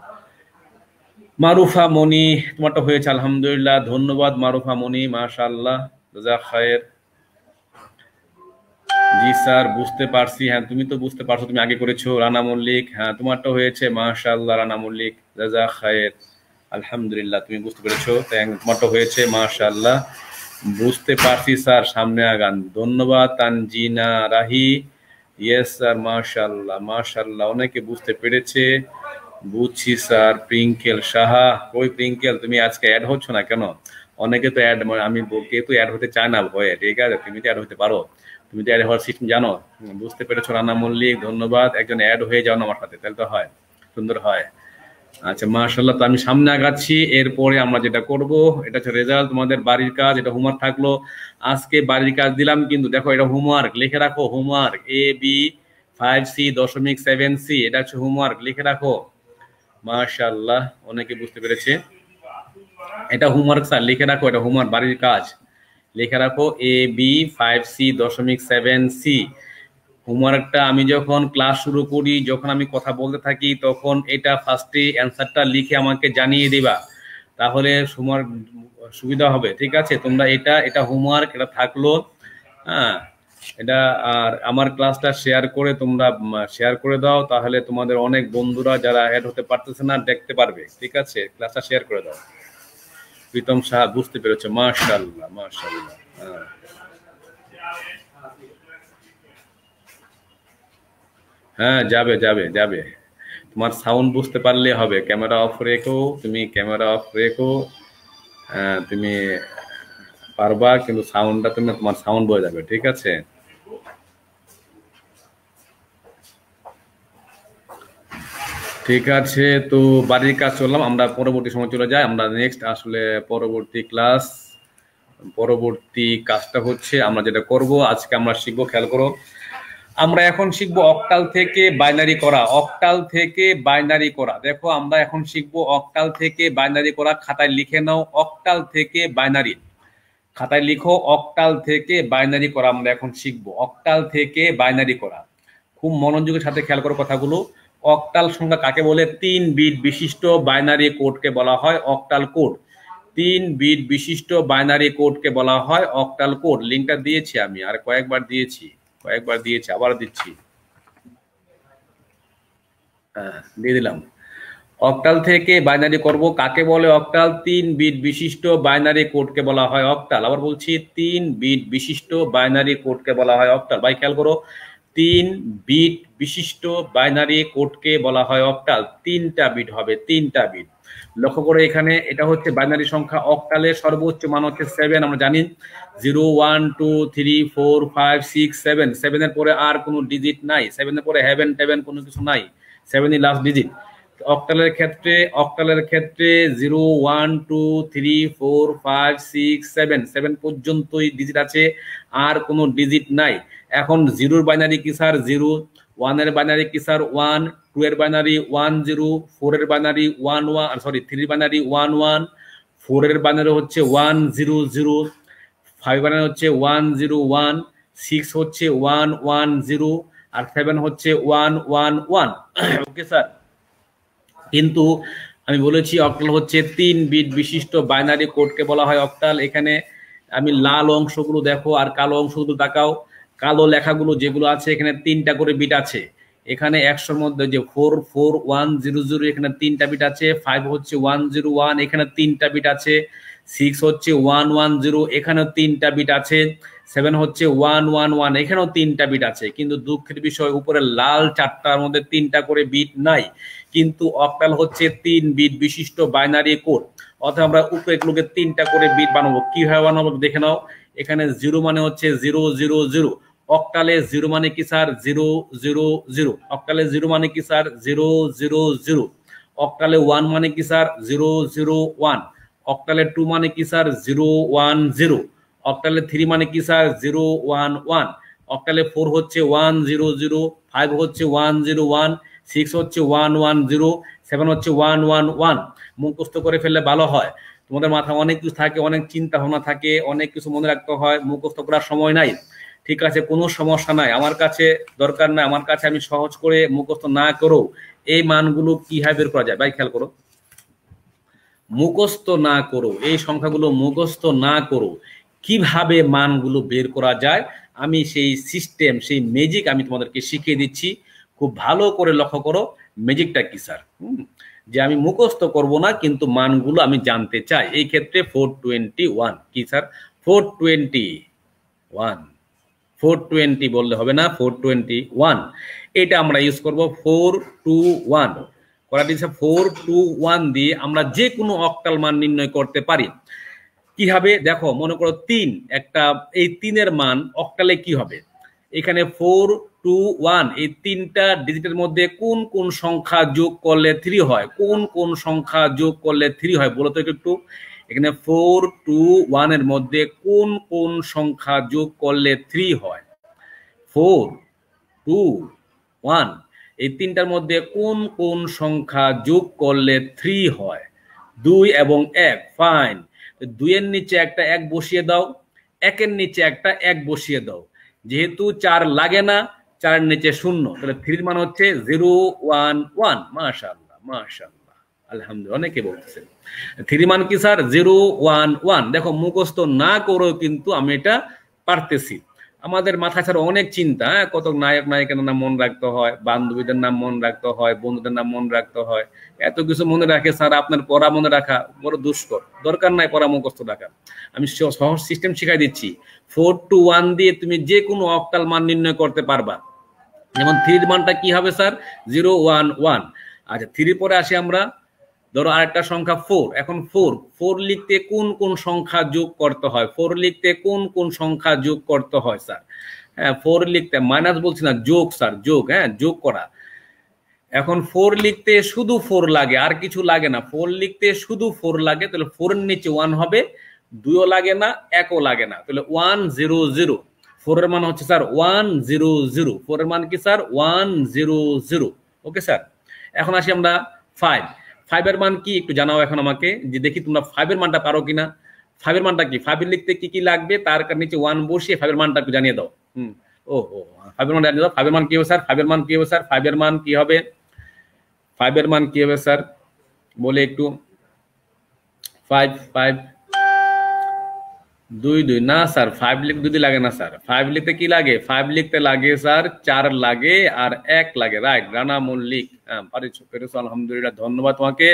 মারুফা মনি, তোমারটা হয়েছে, আলহামদুলিল্লাহ, ধন্যবাদ মারুফা মনি, মাশাআল্লাহ, জাযাক খায়ের। জি স্যার বুঝতে পারছি, হ্যাঁ তুমি তো বুঝতে পারছো, তুমি আগে করেছো। রানা মল্লিক, হ্যাঁ তোমারটা হয়েছে, মাশাআল্লাহ রানা মল্লিক, জাযাক খায়ের, আলহামদুলিল্লাহ, তুমি বুঝতে পেরেছো, তোমারটা হয়েছে, মাশাআল্লাহ। বুঝতে পারছি স্যার, সামনে আগান। ধন্যবাদ তানজিনা রাহি। ইয়েস স্যার, মাশাআল্লাহ মাশাআল্লাহ, অনেকে বুঝতে পেরেছে। বুঝছি স্যার। প্রিঙ্কেল সাহা, কই প্রিঙ্কেল, তুমি আজকে অ্যাড হচ্ছ না কেন? অনেকে তো অ্যাড, আমি কেউ তো অ্যাড হতে চায় না ভয়ে, ঠিক আছে? তুমি তো অ্যাড হতে পারো, তুমি তো অ্যাড হওয়ার সিস্টেম জানো। বুঝতে পেরেছো রানা মল্লিক, ধন্যবাদ। একজন অ্যাড হয়ে যাও না আমার সাথে, তাহলে তো হয়, সুন্দর হয়। আচ্ছা মাশাআল্লাহ, তো আমি সামনে আগাচ্ছি। এরপরে আমরা যেটা করব, এটা হচ্ছে রেজাল্ট, তোমাদের বাড়ির কাজ। এটা হোমওয়ার্ক থাকলো, আজকে বাড়ির কাজ দিলাম, কিন্তু দেখো এটা হোমওয়ার্ক, লিখে রাখো হোমওয়ার্ক। AB5C.7C, এটা হচ্ছে হোমওয়ার্ক, লিখে রাখো। মাশাআল্লাহ, অনেকে বুঝতে পেরেছে। এটা হোমওয়ার্ক স্যার, লিখে রাখো, এটা হোমওয়ার্ক, বাড়ির কাজ লিখে রাখো। AB5C.7C হোমওয়ার্কটা আমি যখন ক্লাস শুরু করি, যখন আমি কথা বলতে থাকি, তখন এটা ফার্স্টে অ্যান্সারটা লিখে আমাকে জানিয়ে দিবা, তাহলে হোমওয়ার্ক সুবিধা হবে, ঠিক আছে? তোমরা এটা হোমওয়ার্ক, এটা থাকলো। হ্যাঁ, এটা আর আমার ক্লাসটা শেয়ার করে তোমরা শেয়ার করে দাও, তাহলে তোমাদের অনেক বন্ধুরা যারা অ্যাড হতে পারতেছে না দেখতে পারবে, ঠিক আছে? ক্লাসটা শেয়ার করে দাও। প্রীতম সাহা, বুঝতে পেরেছো, মাশাআল্লাহ মাশাআল্লাহ। হ্যাঁ, যাবে যাবে যাবে। তোমার সাউন্ড বুঝতে পারলে হবে, ক্যামেরা অফ রেখো, তুমি ক্যামেরা অফ রেখো। তুমি পারবা, কিন্তু সাউন্ডটা তোমার সাউন্ড বোঝা যাবে, ঠিক আছে? ঠিক আছে, তো বাড়ির কাজ চললাম, আমরা পরবর্তী সময় চলে যাই। আমরা নেক্সট আসলে পরবর্তী ক্লাস, পরবর্তী কাজটা হচ্ছে আমরা যেটা করব আজকে, আমরা শিখবো, খেয়াল করো, আমরা এখন শিখবো অক্টাল থেকে বাইনারি করা। অক্টাল থেকে বাইনারি করা, দেখো আমরা এখন শিখবো অক্টাল থেকে বাইনারি করা। খাতায় লিখে নাও, অক্টাল থেকে বাইনারি, খাতায় লিখো, অক্টাল থেকে বাইনারি করা আমরা এখন শিখবো। অক্টাল থেকে বাইনারি করা, খুব মনোযোগের সাথে খেয়াল করো কথাগুলো। অক্টাল সংখ্যা কাকে বলে? 3 বিট বিশিষ্ট বাইনারি কোডকে বলা হয় অক্টাল কোড। 3 বিট বিশিষ্ট বাইনারি কোডকে বলা হয় অক্টাল কোড। লিঙ্কটা দিয়েছি আমি, আর কয়েকবার দিয়েছি, আবার দিচ্ছি। দিয়ে দিলাম। অক্টাল থেকে বাইনারি করব, কাকে বলে অক্টাল? 3 বিট বিশিষ্ট বাইনারি কোডকে বলা হয় অক্টাল। আবার বলছি, 3 বিট বিশিষ্ট বাইনারি কোডকে বলা হয় অক্টাল। ভাই খেয়াল করো, 3 বিট বিশিষ্ট বাইনারি কোডকে বলা হয় অক্টাল। 3টা বিট হবে, 3টা বিট। লক্ষ্য করে এখানে, এটা হচ্ছে বাইনারি সংখ্যা। অক্টালের সর্বোচ্চ মান হচ্ছে 7, আমরা জানি 0 1 2 3 4 5 6 7। 7 এর পরে আর কোনো ডিজিট নাই, 7 এর পরে হেভেন টেভেন কোনো কিছু নাই, 7 ই লাস্ট ডিজিট। অক্টালের ক্ষেত্রে 0 1 2 3 4 5 6 7, 7 পর্যন্তই ডিজিট আছে, আর কোনো ডিজিট নাই। এখন 0 এর বাইনারি কি স্যার? 0। 1 এর বাইনারি কি স্যার? 1। 2 এর বাইনারি 1 0। 4 এর বাইনারি 1 1, সরি 3 এর বাইনারি 1 1। 4 এর বাইনারি হচ্ছে 1 0 0। 5 বাইনারি হচ্ছে 1 0 1। 6 হচ্ছে 1 1 0, আর 7 হচ্ছে 1 1 1। ওকে স্যার, কিন্তু আমি বলেছি অক্টাল হচ্ছে 3 বিট বিশিষ্ট বাইনারি কোডকে বলা হয় অক্টাল। এখানে আমি লাল অংশগুলো দেখো আর কালো অংশগুলো তাকাও। কালো লেখাগুলো যেগুলো আছে, এখানে 3টা করে বিট আছে। এখানে 100-র মধ্যে যে 4 4 1 0 0, এখানে 3টা বিট আছে। 5 হচ্ছে 1 0 1, এখানে 3টা বিট আছে। 6 হচ্ছে 1 1 0, এখানেও 3টা বিট আছে। 7 হচ্ছে 1 1 1, এখানেও 3টা বিট আছে। কিন্তু দুঃখের বিষয়, উপরে লাল 4টার মধ্যে 3টা করে বিট নাই। কিন্তু অক্টাল হচ্ছে 3 বিট বিশিষ্ট বাইনারি কোড, অর্থাৎ আমরা উপরে এগুলোকে 3টা করে বিট বানাবো। কিভাবে বানাবো দেখে নাও। এখানে 0 মানে হচ্ছে 0 0 0। অক্টালে 0 মানে কি স্যার? 0 0 0। অক্টালে 0 মানে কি স্যার? 0 0 0। অক্টালে 1 মানে কি স্যার? 0 0 1। অক্টালে 2 মানে কি স্যার? 0 1 0। অক্টালে 3 মানে কি স্যার? 0 1 1। অক্টালে 4 হচ্ছে 1 0 0। 5 হচ্ছে 1 0 1। 6 হচ্ছে 1 1 0। 7 হচ্ছে 1 1 1। মুখস্থ করে ফেললে ভালো হয়। তোমাদের মাথায় অনেক কিছু থাকে, অনেক চিন্তা ভাবনা থাকে, অনেক কিছু মনে রাখতে হয়, মুখস্থ করার সময় নাই। ঠিক আছে, কোনো সমস্যা নাই, আমার কাছে দরকার নাই, আমার কাছে আমি সহজ করে মুখস্থ না করেও এই মানগুলো কিভাবে বের করা যায়। ভাই খেয়াল করো, মুখস্থ না করো, এই সংখ্যাগুলো মুখস্থ না করো, কিভাবে মানগুলো বের করা যায়, আমি সেই সিস্টেম, সেই ম্যাজিক আমি তোমাদেরকে শিখিয়ে দিচ্ছি। খুব ভালো করে লক্ষ্য করো, ম্যাজিকটা কি স্যার? যে আমি মুখস্থ করব না, কিন্তু মানগুলো আমি জানতে চাই। এই ক্ষেত্রে 421 কি স্যার? 421 420 বললে হবে না, 421 এটা আমরা ইউজ করব 421 করা দিয়েছে 421 দিয়ে আমরা যে কোনো অক্টাল মান নির্ণয় করতে পারি। কি হবে দেখো, মনে করো 3 একটা, এই 3-এর মান অক্টালে কি হবে, এখানে 421 এই 3টা ডিজিটের মধ্যে কোন কোন সংখ্যা যোগ করলে 3 হয়, কোন কোন সংখ্যা যোগ করলে 3 হয় বলো তো একটু। এখানে 421 এর মধ্যে কোন কোন সংখ্যা যোগ করলে 3 হয়, 421 এই 3টার মধ্যে কোন কোন সংখ্যা যোগ করলে 3 হয়, 2 এবং 1। ফাইন, 2 এর নিচে একটা 1 বসিয়ে দাও, 1 এর নিচে একটা 1 বসিয়ে দাও। যেহেতু 4 লাগে না, 4 এর নিচে 0, তাহলে 3 মান হচ্ছে 011। মাশাআল্লাহ মাশাআল্লাহ, আলহামদুলিল্লাহ। অনেকে বলতেছেন 3 মান কি স্যার 011। দেখো মুখস্থ না করেও কিন্তু আমি এটা পারতেছি। আমাদের মাথা ছাড়া অনেক চিন্তা, কত নায়ক নায়িকার নাম মনে রাখতে হয়, বান্ধবীদের নাম মনে রাখতে হয়, বন্ধুদের নাম মনে রাখতে হয়, এত কিছু মনে রাখে স্যার আপনার পড়া মনে রাখা বড় দুষ্কর, দরকার নাই পড়া মুখস্থ রাখা। আমি সহজ সিস্টেম শিখাই দিচ্ছি। 421 দিয়ে তুমি যে কোনো অক্টাল মান নির্ণয় করতে পারবা। যেমন 3 মানটা কি হবে স্যার 011। আচ্ছা 3 পরে আসি আমরা, ধরো আরেকটা সংখ্যা 4। এখন 4 লিখতে কোন কোন সংখ্যা যোগ করতে হয়, 4 লিখতে কোন কোন সংখ্যা যোগ করতে হয় স্যার? হ্যাঁ 4 লিখতে মাইনাস বলছি না, যোগ স্যার, যোগ, হ্যাঁ যোগ করা। এখন 4 লিখতে শুধু 4 লাগে, আর কিছু লাগে না। 4 লিখতে শুধু 4 লাগে, তাহলে 4 এর নিচে 1 হবে, 2ও লাগে না, 1ও লাগে না, তাহলে 100। 4 এর মান হচ্ছে স্যার 100। 4 এর মান কি স্যার 100। Okay sir. এখন আসি আমরা 5 এর মান কি একটু জানাও এখন আমাকে, যে দেখি তোমরা 5 এর মানটা পারো কিনা। 5 এর মানটা কি, 5 এর লিখতে কি কি লাগবে তার নিচে 1 বসিয়ে 5 এর মানটা একটু জানিয়ে দাও। 5 এর মান জানিয়ে দাও। 5 এর মান কি হবে স্যার, 5 এর মান কি হবে স্যার, 5 এর মান কি হবে, 5 এর মান কি হবে স্যার বলে একটু। 5 2 না স্যার, 5 লিখতে 2 লাগে না স্যার। 5 লিখতে কি লাগে, 5 লিখতে লাগে স্যার 4 লাগে আর 1 লাগে। রাইট, রানা মল্লিক, পেরেছো আলহামদুলিল্লাহ, ধন্যবাদ তোমাকে।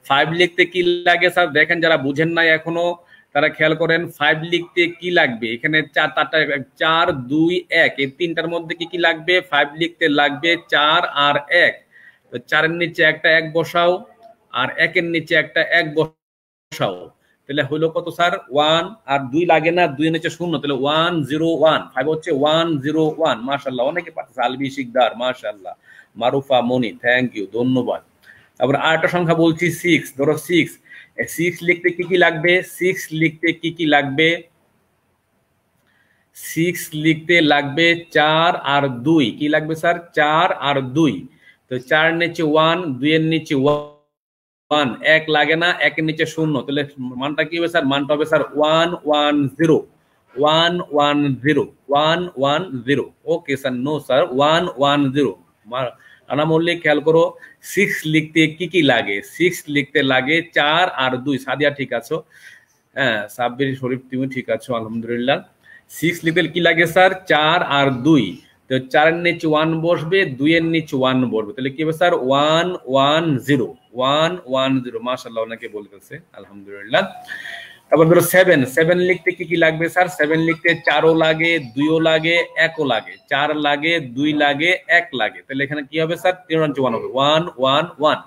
5 লিখতে কি লাগে স্যার দেখেন, যারা বুঝেন নাই এখনো তারা খেয়াল করেন। 5 লিখতে কি লাগবে, এখানে 4 2 1 এই 3টার মধ্যে কি কি লাগবে। 5 লিখতে লাগবে 4 আর 1, তো 4 এর নিচে একটা 1 বসাও আর 1 এর নিচে একটা 1 বসাও, তাহলে হইলো কত স্যার 1 আর 2 লাগে না, 2 এর নিচে 0, তাহলে 101। 5 হচ্ছে 101। মাশাআল্লাহ, অনেকে পাচ্ছে। আলবি শিকদার মাশাআল্লাহ, মারুফা মনি থ্যাংক ইউ, ধন্যবাদ। তারপর আরেকটা সংখ্যা বলছি 6। ধরো 6 লিখতে কি কি লাগবে, 6 লিখতে কি কি লাগবে, 6 লিখতে লাগবে 4 আর 2। কি লাগবে স্যার 4 আর 2, তো 4 এর নিচে 1, 2 এর নিচে 1, 1 লাগে না, 1 এর নিচে 0, তাহলে মানটা কি হবে স্যার, মানটা হবে sir 110। Okay sir, no sir 110। Anna Mallick খেয়াল করো 6 লিখতে কি কি লাগে, 6 লিখতে লাগে 4 আর 2। সাদিয়া ঠিক আছো, হ্যাঁ সাব্বির শরীফ তুমি ঠিক আছো আলহামদুলিল্লাহ। 6 লিখতে কি লাগে স্যার 4 আর 2, তো 4 এর নিচে 1 বসবে, 2 এর নিচে 1 বসবে, তাহলে কি হবে স্যার 110। মাশাআল্লাহ, অনেকে বলতেছে আলহামদুলিল্লাহ। তারপর ধরো 7 লিখতে কি কি লাগবে স্যার, 7 লিখতে 4ও লাগে, 2ও লাগে, 1ও লাগে, 4 লাগে, 2 লাগে, 1 লাগে, তাহলে এখানে কি হবে স্যার 3 এর নিচে 1 হবে, 111।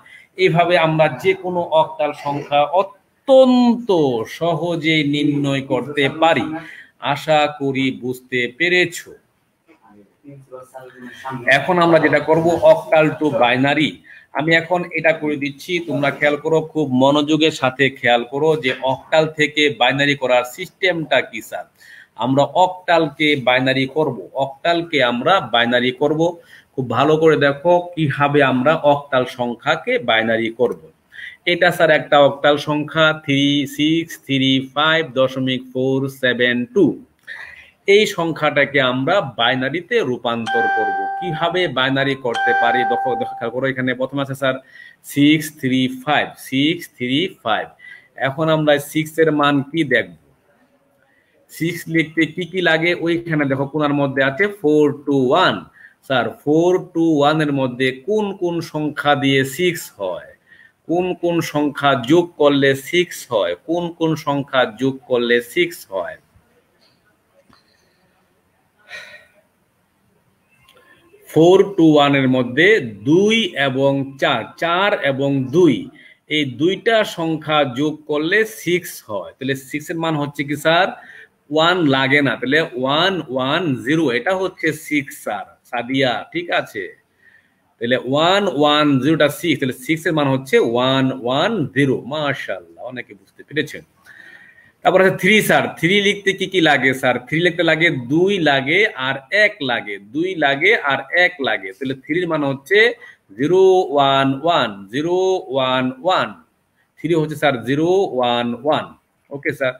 এইভাবে আমরা যে কোনো অক্টাল সংখ্যা অত্যন্ত সহজে নির্ণয় করতে পারি। আশা করি বুঝতে পেরেছো। এখন আমরা যেটা করব অক্টাল টু বাইনারি, আমি এখন এটা করে দিচ্ছি, তোমরা খেয়াল করো, খুব মনোযোগের সাথে খেয়াল করো যে অক্টাল থেকে বাইনারি করার সিস্টেমটা কি স্যার। আমরা অক্টালকে বাইনারি করব, অক্টালকে আমরা বাইনারি করব। খুব ভালো করে দেখো কিভাবে আমরা অক্টাল সংখ্যাকে বাইনারি করব। এটা স্যার একটা অক্টাল সংখ্যা 36355.472। এই সংখ্যাটাকে আমরা বাইনারিতে রূপান্তর করব। কিভাবে বাইনারি করতে পারি দেখো, খেয়াল করো। এখানে প্রথমে আছে স্যার 635। এখন আমরা 6 এর মান কি দেখব, 6 লিখতে কি কি লাগে, ওইখানে দেখো কোনার মধ্যে আছে 421। স্যার 421 এর মধ্যে কোন কোন সংখ্যা দিয়ে 6 হয়, কোন কোন সংখ্যা যোগ করলে 6 হয়, কোন কোন সংখ্যা যোগ করলে 6 হয়। 4 to 1 এর মধ্যে 2 এবং 4, 4 এবং 2 এই দুইটা সংখ্যা যোগ করলে 6 হয়। তাহলে 6 এর মান হচ্ছে কি স্যার 1 লাগে না, তাহলে 1 1 0 এটা হচ্ছে 6 স্যার সাদিয়া, ঠিক আছে। তাহলে 1 1 0টা 6, তাহলে 6 এর মান হচ্ছে 1 1 0। মাশাআল্লাহ, অনেকে বুঝতে পেরেছেন। তারপর আছে 3 স্যার, 3 লিখতে কি কি লাগে স্যার? 3 লিখতে লাগে 2 লাগে আর 1 লাগে, 2 লাগে আর 1 লাগে, তাহলে 3 এর মান হচ্ছে 0 1 1 0 1 1। 3 হচ্ছে স্যার 0 1 1। Okay sir.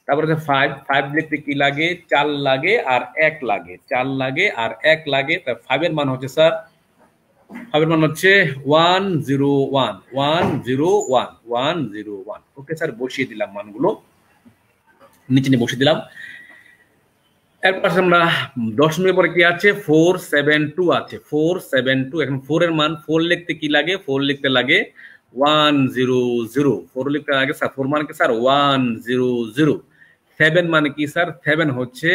তারপর আছে 5, 5 লিখতে কি লাগে? 4 লাগে আর 1 লাগে, 4 লাগে আর 1 লাগে, তা 5 এর মান হচ্ছে স্যার 5 এর মান হচ্ছে 1 0 1 1 0 1 1 0 1। ওকে স্যার, বসিয়ে দিলাম মানগুলো, নিচে নিয়ে বসিয়ে দিলাম। এরপর আমরা দশমিকের পরে কি আছে? 4 7 2 আছে, 4 7 2। এখন 4 এর মান 4 লিখতে কি লাগে? 4 লিখতে লাগে 1 0 0। 4 লিখতে লাগে স্যার 4 মানে কি স্যার 1 0 0। 7 মানে কি স্যার? 7 হচ্ছে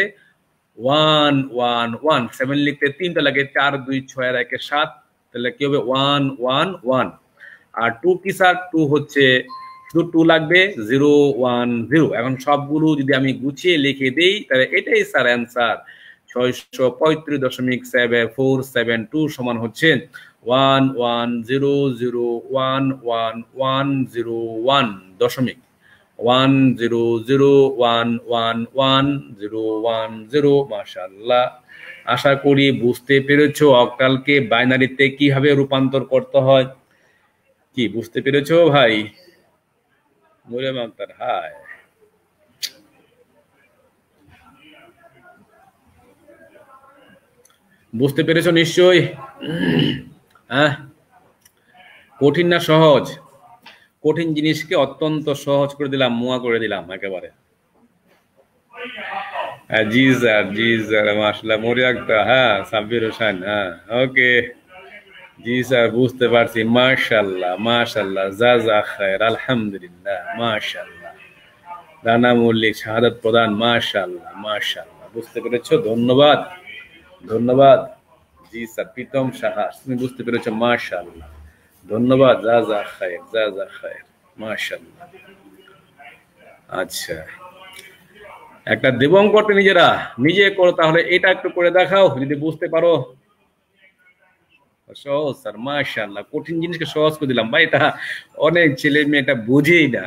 1 1 1। 7 লিখতে 3টা লাগে, 4 2 6 আর 1 7, তাহলে কি হবে 1 1 1। আর 2 কি স্যার? 2 হচ্ছে শুধু 2 লাগবে 0 1 0। এখন সবগুলো যদি আমি গুছিয়ে লিখে দেই তাহলে এটাই স্যার অ্যান্সার। 635.472 সমান হচ্ছে 1 1 0 0 1 1 1 0 1 দশমিক 1 0 0 1 1 1 0 1 0। মাশাআল্লাহ, আশা করি বুঝতে পেরেছো অক্টালকে বাইনারিতে কিভাবে রূপান্তর করতে হয়। কি বুঝতে পেরেছো ভাই? মরিয়ম আক্তার, হাই। বুঝতে পেরেছো নিশ্চয়ই? হ্যাঁ, কঠিন না সহজ? কঠিন জিনিসকে অত্যন্ত সহজ করে দিলাম, মুয়া করে দিলাম একেবারে। জি স্যার, জি স্যার, মাশাআল্লাহ। মরিয়ম আক্তার, হ্যাঁ, সাব্বির হোসেন, হ্যাঁ, ওকে, জি স্যার, বুঝতে পারছি। মাশাআল্লাহ মাশাআল্লাহ, জাযা খায়ের, আলহামদুলিল্লাহ, মাশাআল্লাহ। রানা মল্লিক, শাহাদাত প্রদান, মাশাআল্লাহ মাশাআল্লাহ, বুঝতে পেরেছো, ধন্যবাদ ধন্যবাদ। জি স্যার, প্রীতম সাহা, তুমি বুঝতে পেরেছো, মাশাআল্লাহ, ধন্যবাদ, জাযা খায়ের, জাযা খায়ের, মাশাআল্লাহ। আচ্ছা, একটা দেব অঙ্কটা নিজেরা নিজে করো, তাহলে এটা একটু করে দেখাও যদি বুঝতে পারো। সহজ স্যার, মাশাআল্লাহ, কঠিন জিনিসকে সহজ করে দিলাম ভাই, এটা অনেক ছেলে মেয়ে এটা বুঝেই না,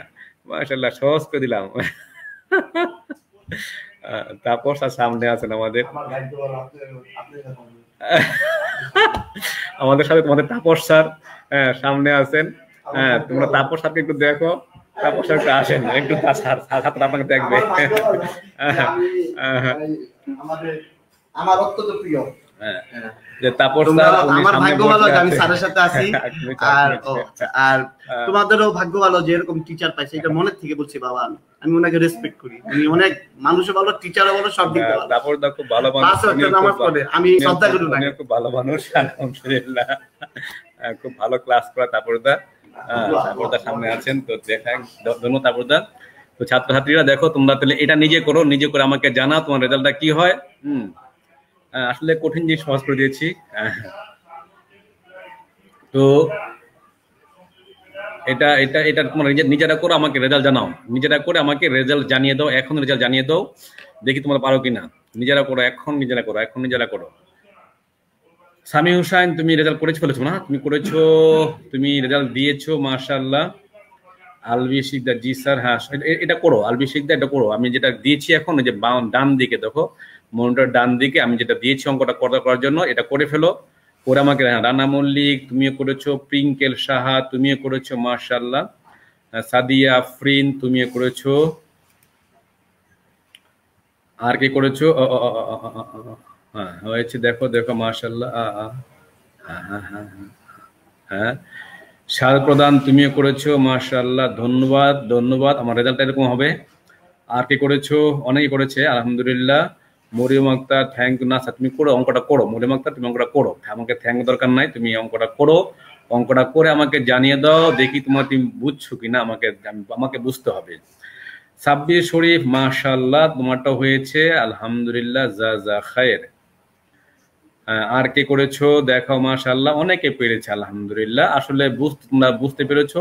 মাশাআল্লাহ, সহজ করে দিলাম। তাপস আর সামনে আছেন আমাদের, আমাদের সাথে তোমাদের তাপস স্যার, হ্যাঁ, সামনে আছেন। হ্যাঁ, তোমরা তাপস স্যারকে একটু দেখো, তাপস স্যার একটু আসেন, একটু আপনাকে দেখবে। আমার অত্যন্ত প্রিয়। হ্যাঁ, যে তাপস স্যার, আমার ভাগ্য ভালো যে আমি স্যারের সাথে আছি, আর তোমাদেরও ভাগ্য ভালো যে এরকম টিচার পাইছে। এটা মনের থেকে বলছি বাবা, আমি ওনাকে রেসপেক্ট করি, উনি অনেক মানুষও ভালো, টিচারও ভালো, সব দিক থেকে ভালো। তাপস দা খুব ভালো মানুষ, নামাজ পড়ে, আমি শ্রদ্ধা করি ওনাকে, খুব ভালো মানুষ, আলহামদুলিল্লাহ, খুব ভালো ক্লাস করা তাপস দা। তাপস দা সামনে আছেন, তো দেখান, ধন্যবাদ তাপস দা। তো ছাত্রছাত্রীরা দেখো, তোমরা তাহলে এটা নিজে করো, নিজে করে আমাকে জানাও তোমার রেজাল্টটা কি হয়। আসলে কঠিন জিনিস সহজ করে দিয়েছি। তো এটা এটা এটা তোমার নিজেরা করো, আমাকে রেজাল্ট জানাও, নিজেরা করে আমাকে রেজাল্ট জানিয়ে দাও, এখন রেজাল্ট জানিয়ে দাও, দেখি তোমরা পারো কিনা। নিজেরা করো, এখন নিজেরা করো, এখন নিজেরা করো। সামি হুসাইন, তুমি রেজাল্ট করেছো ফেলেছো না? তুমি করেছো, তুমি রেজাল্ট দিয়েছো, মাশাআল্লাহ। আলবি শিকদার, জি স্যার, হ্যাঁ, এটা করো আলবি শিকদার, এটা করো। আমি যেটা দিয়েছি এখন, যে ডান দিকে দেখো, মনিটর ডান দিকে আমি যেটা দিয়েছি অঙ্কটা করার জন্য, এটা করে ফেলো, করে আমাকে। রানা মল্লিক তুমিও করেছো, প্রিঙ্কেল সাহা তুমিও করেছো, মাশাআল্লাহ। সাদিয়া আফরিন তুমিও করেছো, আর কি করেছো? হ্যাঁ, হয়েছে, দেখো দেখো, মাশাআল্লাহ। হ্যাঁ হ্যাঁ হ্যাঁ হ্যাঁ, সার প্রদান তুমিও করেছো, মাশাআল্লাহ, ধন্যবাদ ধন্যবাদ। আমার রেজাল্ট এরকম হবে। আর কি করেছো? অনেকেই করেছে, আলহামদুলিল্লাহ। Mariam Akter, thank you. না স্যার, তুমি করো অঙ্কটা, করো মরিয়ম আক্তার, তুমি অঙ্কটা করো, আমাকে থ্যাংক দরকার নাই, তুমি অঙ্কটা করো, অঙ্কটা করে আমাকে জানিয়ে দাও, দেখি তুমি বুঝছো কিনা, আমাকে বুঝতে হবে। সাব্বির শরীফ, মাশাআল্লাহ, তোমারটা হয়েছে, আলহামদুলিল্লাহ, জাযা খায়ের। আর কে করেছো দেখো, মাশাআল্লাহ অনেকে পেরেছে আলহামদুলিল্লাহ। আসলে তোমরা বুঝতে পেরেছো,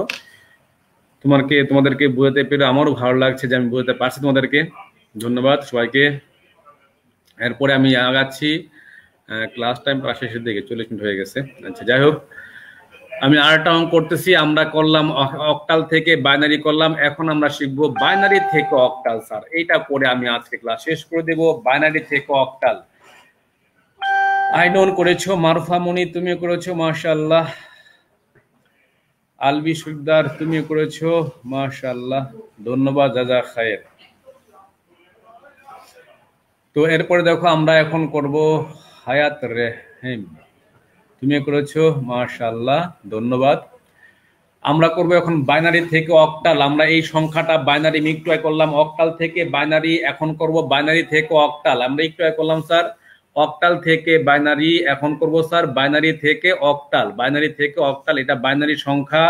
তোমাদেরকে বোঝাতে পেরে আমারও ভালো লাগছে যে আমি বোঝাতে পারছি তোমাদেরকে। ধন্যবাদ সবাইকে। এরপরে আমি আগাচ্ছি, ক্লাস টাইম প্রায় শেষের দিকে, 40 মিনিট হয়ে গেছে। আচ্ছা যাই হোক, আমি আরেকটা অঙ্ক করতেছি। আমরা করলাম অক্টাল থেকে বাইনারি করলাম, এখন আমরা শিখবো বাইনারি থেকে অক্টাল। স্যার এইটা পরে আমি আজকে ক্লাস শেষ করে দেব। বাইনারি থেকে অক্টাল আইনন করেছো, মারুফা মনি তুমি করেছো, মাশাআল্লাহ। আলবি সুলদার তুমি করেছো, মাশাআল্লাহ, ধন্যবাদ, জাযা খায়ের। তো এরপরে দেখো আমরা এখন করব হায়াত রেহিম, তুমি করেছো, মাশাআল্লাহ, ধন্যবাদ। আমরা করব এখন বাইনারি থেকে অক্টাল। আমরা এই সংখ্যাটা বাইনারি একটু করলাম অক্টাল থেকে বাইনারি, এখন করব বাইনারি থেকে অক্টাল। আমরা একটু করলাম স্যার অক্টাল থেকে বাইনারি, এখন করব স্যার বাইনারি থেকে অক্টাল। বাইনারি থেকে অক্টাল, এটা বাইনারি সংখ্যা।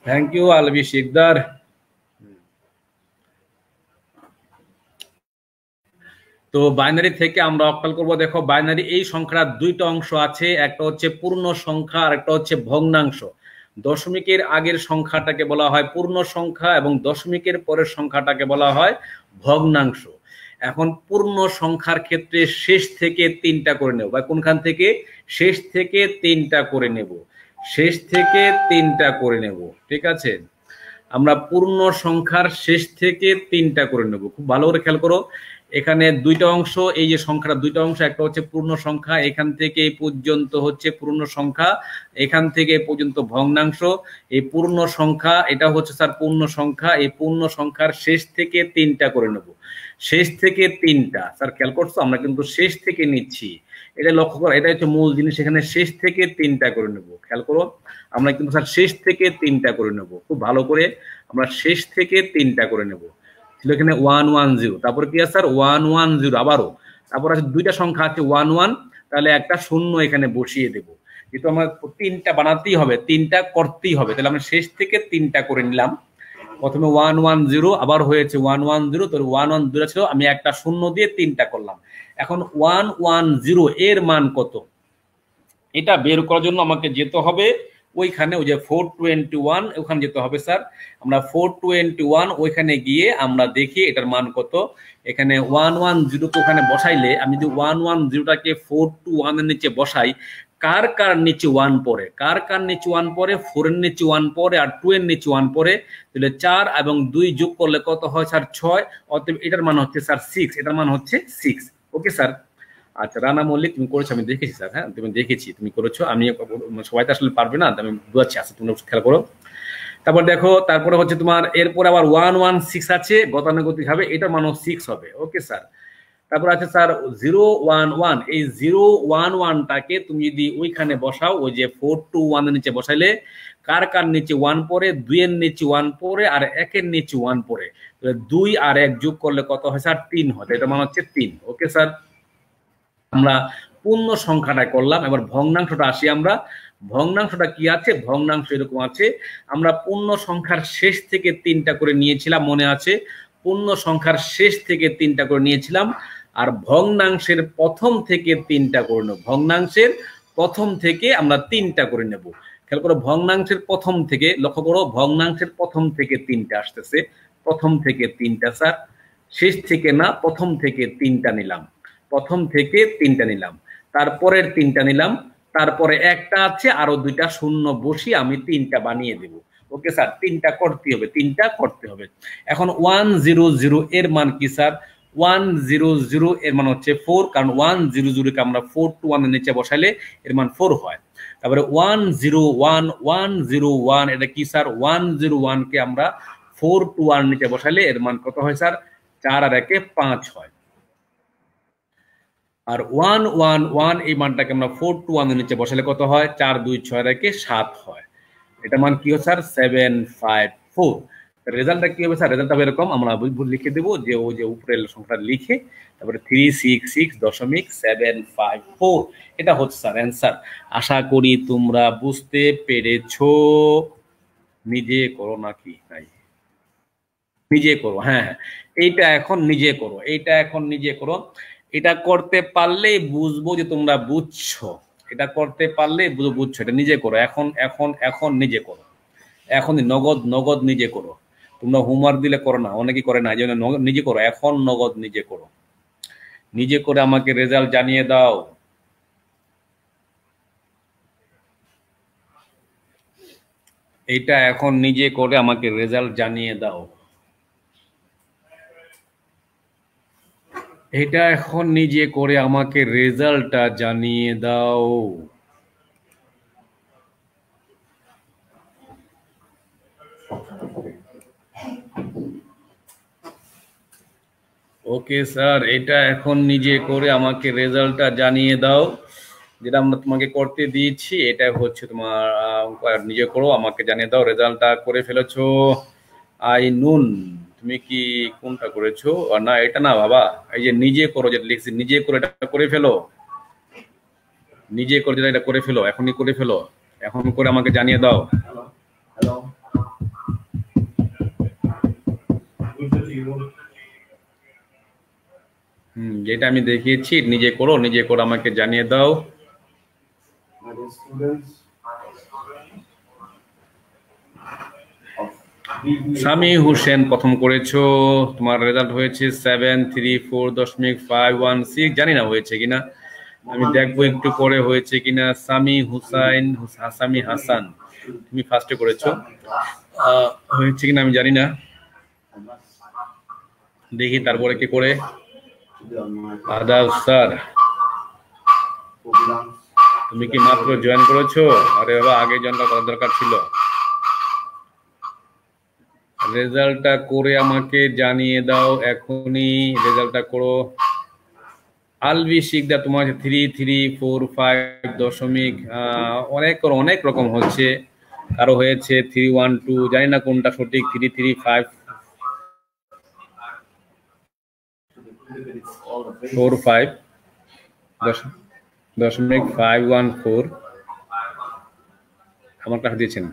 Thank you Albi Sikder. তো বাইনারি থেকে আমরা অক্টাল করব। দেখো বাইনারি এই সংখ্যার দুইটা অংশ আছে, একটা হচ্ছে পূর্ণ সংখ্যা আর একটা হচ্ছে ভগ্নাংশ। দশমিকের আগের সংখ্যাটাকে বলা হয় পূর্ণ সংখ্যা এবং দশমিকের পরের সংখ্যাটাকে বলা হয় ভগ্নাংশ। এখন পূর্ণ সংখ্যার ক্ষেত্রে শেষ থেকে 3টা করে নেব, বা কোনখান থেকে? শেষ থেকে 3টা করে নেব, শেষ থেকে 3টা করে নেব, ঠিক আছে? আমরা পূর্ণ সংখ্যার শেষ থেকে 3টা করে নেব। খুব ভালো করে খেয়াল করো, এখানে দুইটা অংশ, এই যে সংখ্যাটা দুইটা অংশ, একটা হচ্ছে পূর্ণ সংখ্যা, এখান থেকে এই পর্যন্ত হচ্ছে পূর্ণ সংখ্যা, এখান থেকে এই পর্যন্ত ভগ্নাংশ। এই পূর্ণ সংখ্যা এটা হচ্ছে স্যার পূর্ণ সংখ্যা, এই পূর্ণ সংখ্যার শেষ থেকে 3টা করে নেব, শেষ থেকে 3টা। স্যার খেয়াল করছো, আমরা কিন্তু শেষ থেকে নিচ্ছি, এটা লক্ষ্য করো, এটা হচ্ছে মূল জিনিস। এখানে শেষ থেকে 3টা করে নেব, খেয়াল করো, আমরা কিন্তু স্যার শেষ থেকে 3টা করে নেব। খুব ভালো করে আমরা শেষ থেকে 3টা করে নেব। ছিল এখানে 110, তারপরে কি আছে স্যার 110, আবারও তারপর আছে দুইটা সংখ্যা আছে 11, তাহলে একটা শূন্য এখানে বসিয়ে দেব। যেহেতু আমার 3টা বানাতেই হবে, 3টা করতেই হবে, তাহলে আমরা শেষ থেকে 3টা করে নিলাম। প্রথমে 110, আবার হয়েছে 110, তো 110 ছিল, আমি একটা শূন্য দিয়ে 3টা করলাম। এখন 110 এর মান কত, এটা বের করার জন্য আমাকে যেতে হবে ওইখানে, ওই যে 421, ওখানে যেতে হবে স্যার। আমরা 421 ওইখানে গিয়ে আমরা দেখি এটার মান কত। এখানে 110 কে ওখানে বসাইলে, আমি যদি 110টাকে 421 এর নিচে বসাই, কার কার নিচে 1 পড়ে, কার কার নিচে 1 পড়ে? 4 এর নিচে 1 পড়ে আর 2 এর নিচে 1 পড়ে, তাহলে 4 এবং 2 যোগ করলে কত হয় স্যার? 6। অতএব এটার মান হচ্ছে স্যার 6, এটার মান হচ্ছে 6। Okay sir. আচ্ছা রানা মল্লিক তুমি করেছো, আমি দেখেছি স্যার, হ্যাঁ তুমি দেখেছি তুমি করেছো, আমি সবাই তো আসলে পারবে না, আমি বুঝাচ্ছি, আচ্ছা তুমি খেয়াল করো। তারপর দেখো, তারপরে হচ্ছে তোমার এরপর আবার 116 আছে, গতানুগতিক হবে, এটার মানও 6 হবে। Okay sir. তারপর আছে স্যার 011, এই 011টাকে তুমি যদি ওইখানে বসাও, ওই যে 421 এর নিচে বসাইলে কার কার নিচে 1 পড়ে? 2 এর নিচে 1 পড়ে আর 1 এর নিচে 1 পড়ে, 2 আর 1 যোগ করলে কত হয় স্যার? 3 হয়, এটা মান হচ্ছে 3। ওকে স্যার, আমরা পূর্ণ সংখ্যাটা করলাম। এবার ভগ্নাংশটা আসি আমরা। ভগ্নাংশটা কি আছে? ভগ্নাংশ এরকম আছে, আমরা পূর্ণ সংখ্যার শেষ থেকে 3টা করে নিয়েছিলাম, মনে আছে? পূর্ণ সংখ্যার শেষ থেকে 3টা করে নিয়েছিলাম, আর ভগ্নাংশের প্রথম থেকে 3টা করে নেব। ভগ্নাংশের প্রথম থেকে আমরা 3টা করে নেব। খেয়াল করো, ভগ্নাংশের প্রথম থেকে, লক্ষ্য করো, ভগ্নাংশের প্রথম থেকে 3টা আসতেছে, প্রথম থেকে 3টা স্যার, শেষ থেকে না, প্রথম থেকে 3টা নিলাম, প্রথম থেকে 3টা নিলাম, তারপরের 3টা নিলাম, তারপরে একটা আছে, আরো 2টা শূন্য বসিয়ে আমি 3টা বানিয়ে দেব। ওকে স্যার, 3টা করতে হবে, 3টা করতে হবে। এখন 100 এর মান কি স্যার? 100 এর মান হচ্ছে 4, কারণ 100 কে আমরা 421 এর নিচে বসাইলে এর মান 4 হয়। তারপরে 101 এটা কি স্যার? 101 কে আমরা 421 নিচে বসাইলে এর মান কত হয় স্যার? 4 আর 1 5 হয়। আর 111 এই মানটাকে আমরা 421 এর নিচে বসালে কত হয়? 4 2 6 রেখে 7 হয়। এটা মান কি হয় স্যার? 754। রেজাল্টটা কি হবে স্যার? রেজাল্ট হবে এরকম, আমরা লিখে দেবো যে ওই যে উপরের সংখ্যাটা লিখে তারপরে 366.754, এটা হচ্ছে স্যার অ্যান্সার। আশা করি তোমরা বুঝতে পেরেছো। নিজে করো নাকি নাই? নিজে করো, হ্যাঁ হ্যাঁ, এইটা এখন নিজে করো, এইটা এখন নিজে করো। এটা করতে পারলেই বুঝবো যে তোমরা বুঝছো, এটা করতে পারলেই বুঝছো। এটা নিজে করো, এখন এখন এখন নিজে করো, এখনই নগদ নগদ নিজে করো। তোমরা হোমওয়ার্ক দিলে করো না, অনেকেই করে না, এই জন্য নিজে করো, এখন নগদ নিজে করো। নিজে করে আমাকে রেজাল্ট জানিয়ে দাও। এটা এখন নিজে করে আমাকে রেজাল্ট জানিয়ে দাও। এটা এখন নিজে করে আমাকে রেজাল্টটা জানিয়ে দাও। ওকে স্যার, এটা এখন নিজে করে আমাকে রেজাল্টটা জানিয়ে দাও। যেটা আমরা তোমাকে করতে দিয়েছি এটা হচ্ছে তোমার নিজে করো, আমাকে জানিয়ে দাও। রেজাল্টটা করে ফেলেছো আইনুন, তুমি কি কোনটা করেছো? না এটা না বাবা, এই যে নিজে করো যেটা লিখছি, নিজে করে এটা করে ফেলো, নিজে করে যেটা এটা করে ফেলো, এখনই করে ফেলো, এখন করে আমাকে জানিয়ে দাও। যেটা আমি দেখিয়েছি নিজে করো, নিজে করে আমাকে জানিয়ে দাও। সামি হোসেন প্রথম করেছো, তোমার রেজাল্ট হয়েছে 734.516। জানি না হয়েছে কিনা, আমি দেখবো একটু পরে হয়েছে কিনা। সামি হুসাইন, সামি হাসান, তুমি ফার্স্টে করেছো, হয়েছে কিনা আমি জানি না, দেখি তারপরে কি করে। আদাব স্যার, তুমি কি মাত্র জয়েন করেছো? আরে বাবা, আগে জয়েন করার দরকার ছিল। রেজাল্টটা করে আমাকে জানিয়ে দাও, এখনই রেজাল্টটা করো। আলবি শিকদা তোমার 3345 অনেক রকম হচ্ছে, কারো হয়েছে 312, জানি না কোনটা সঠিক। 335.514 আমার ক্লাস দিয়েছেন,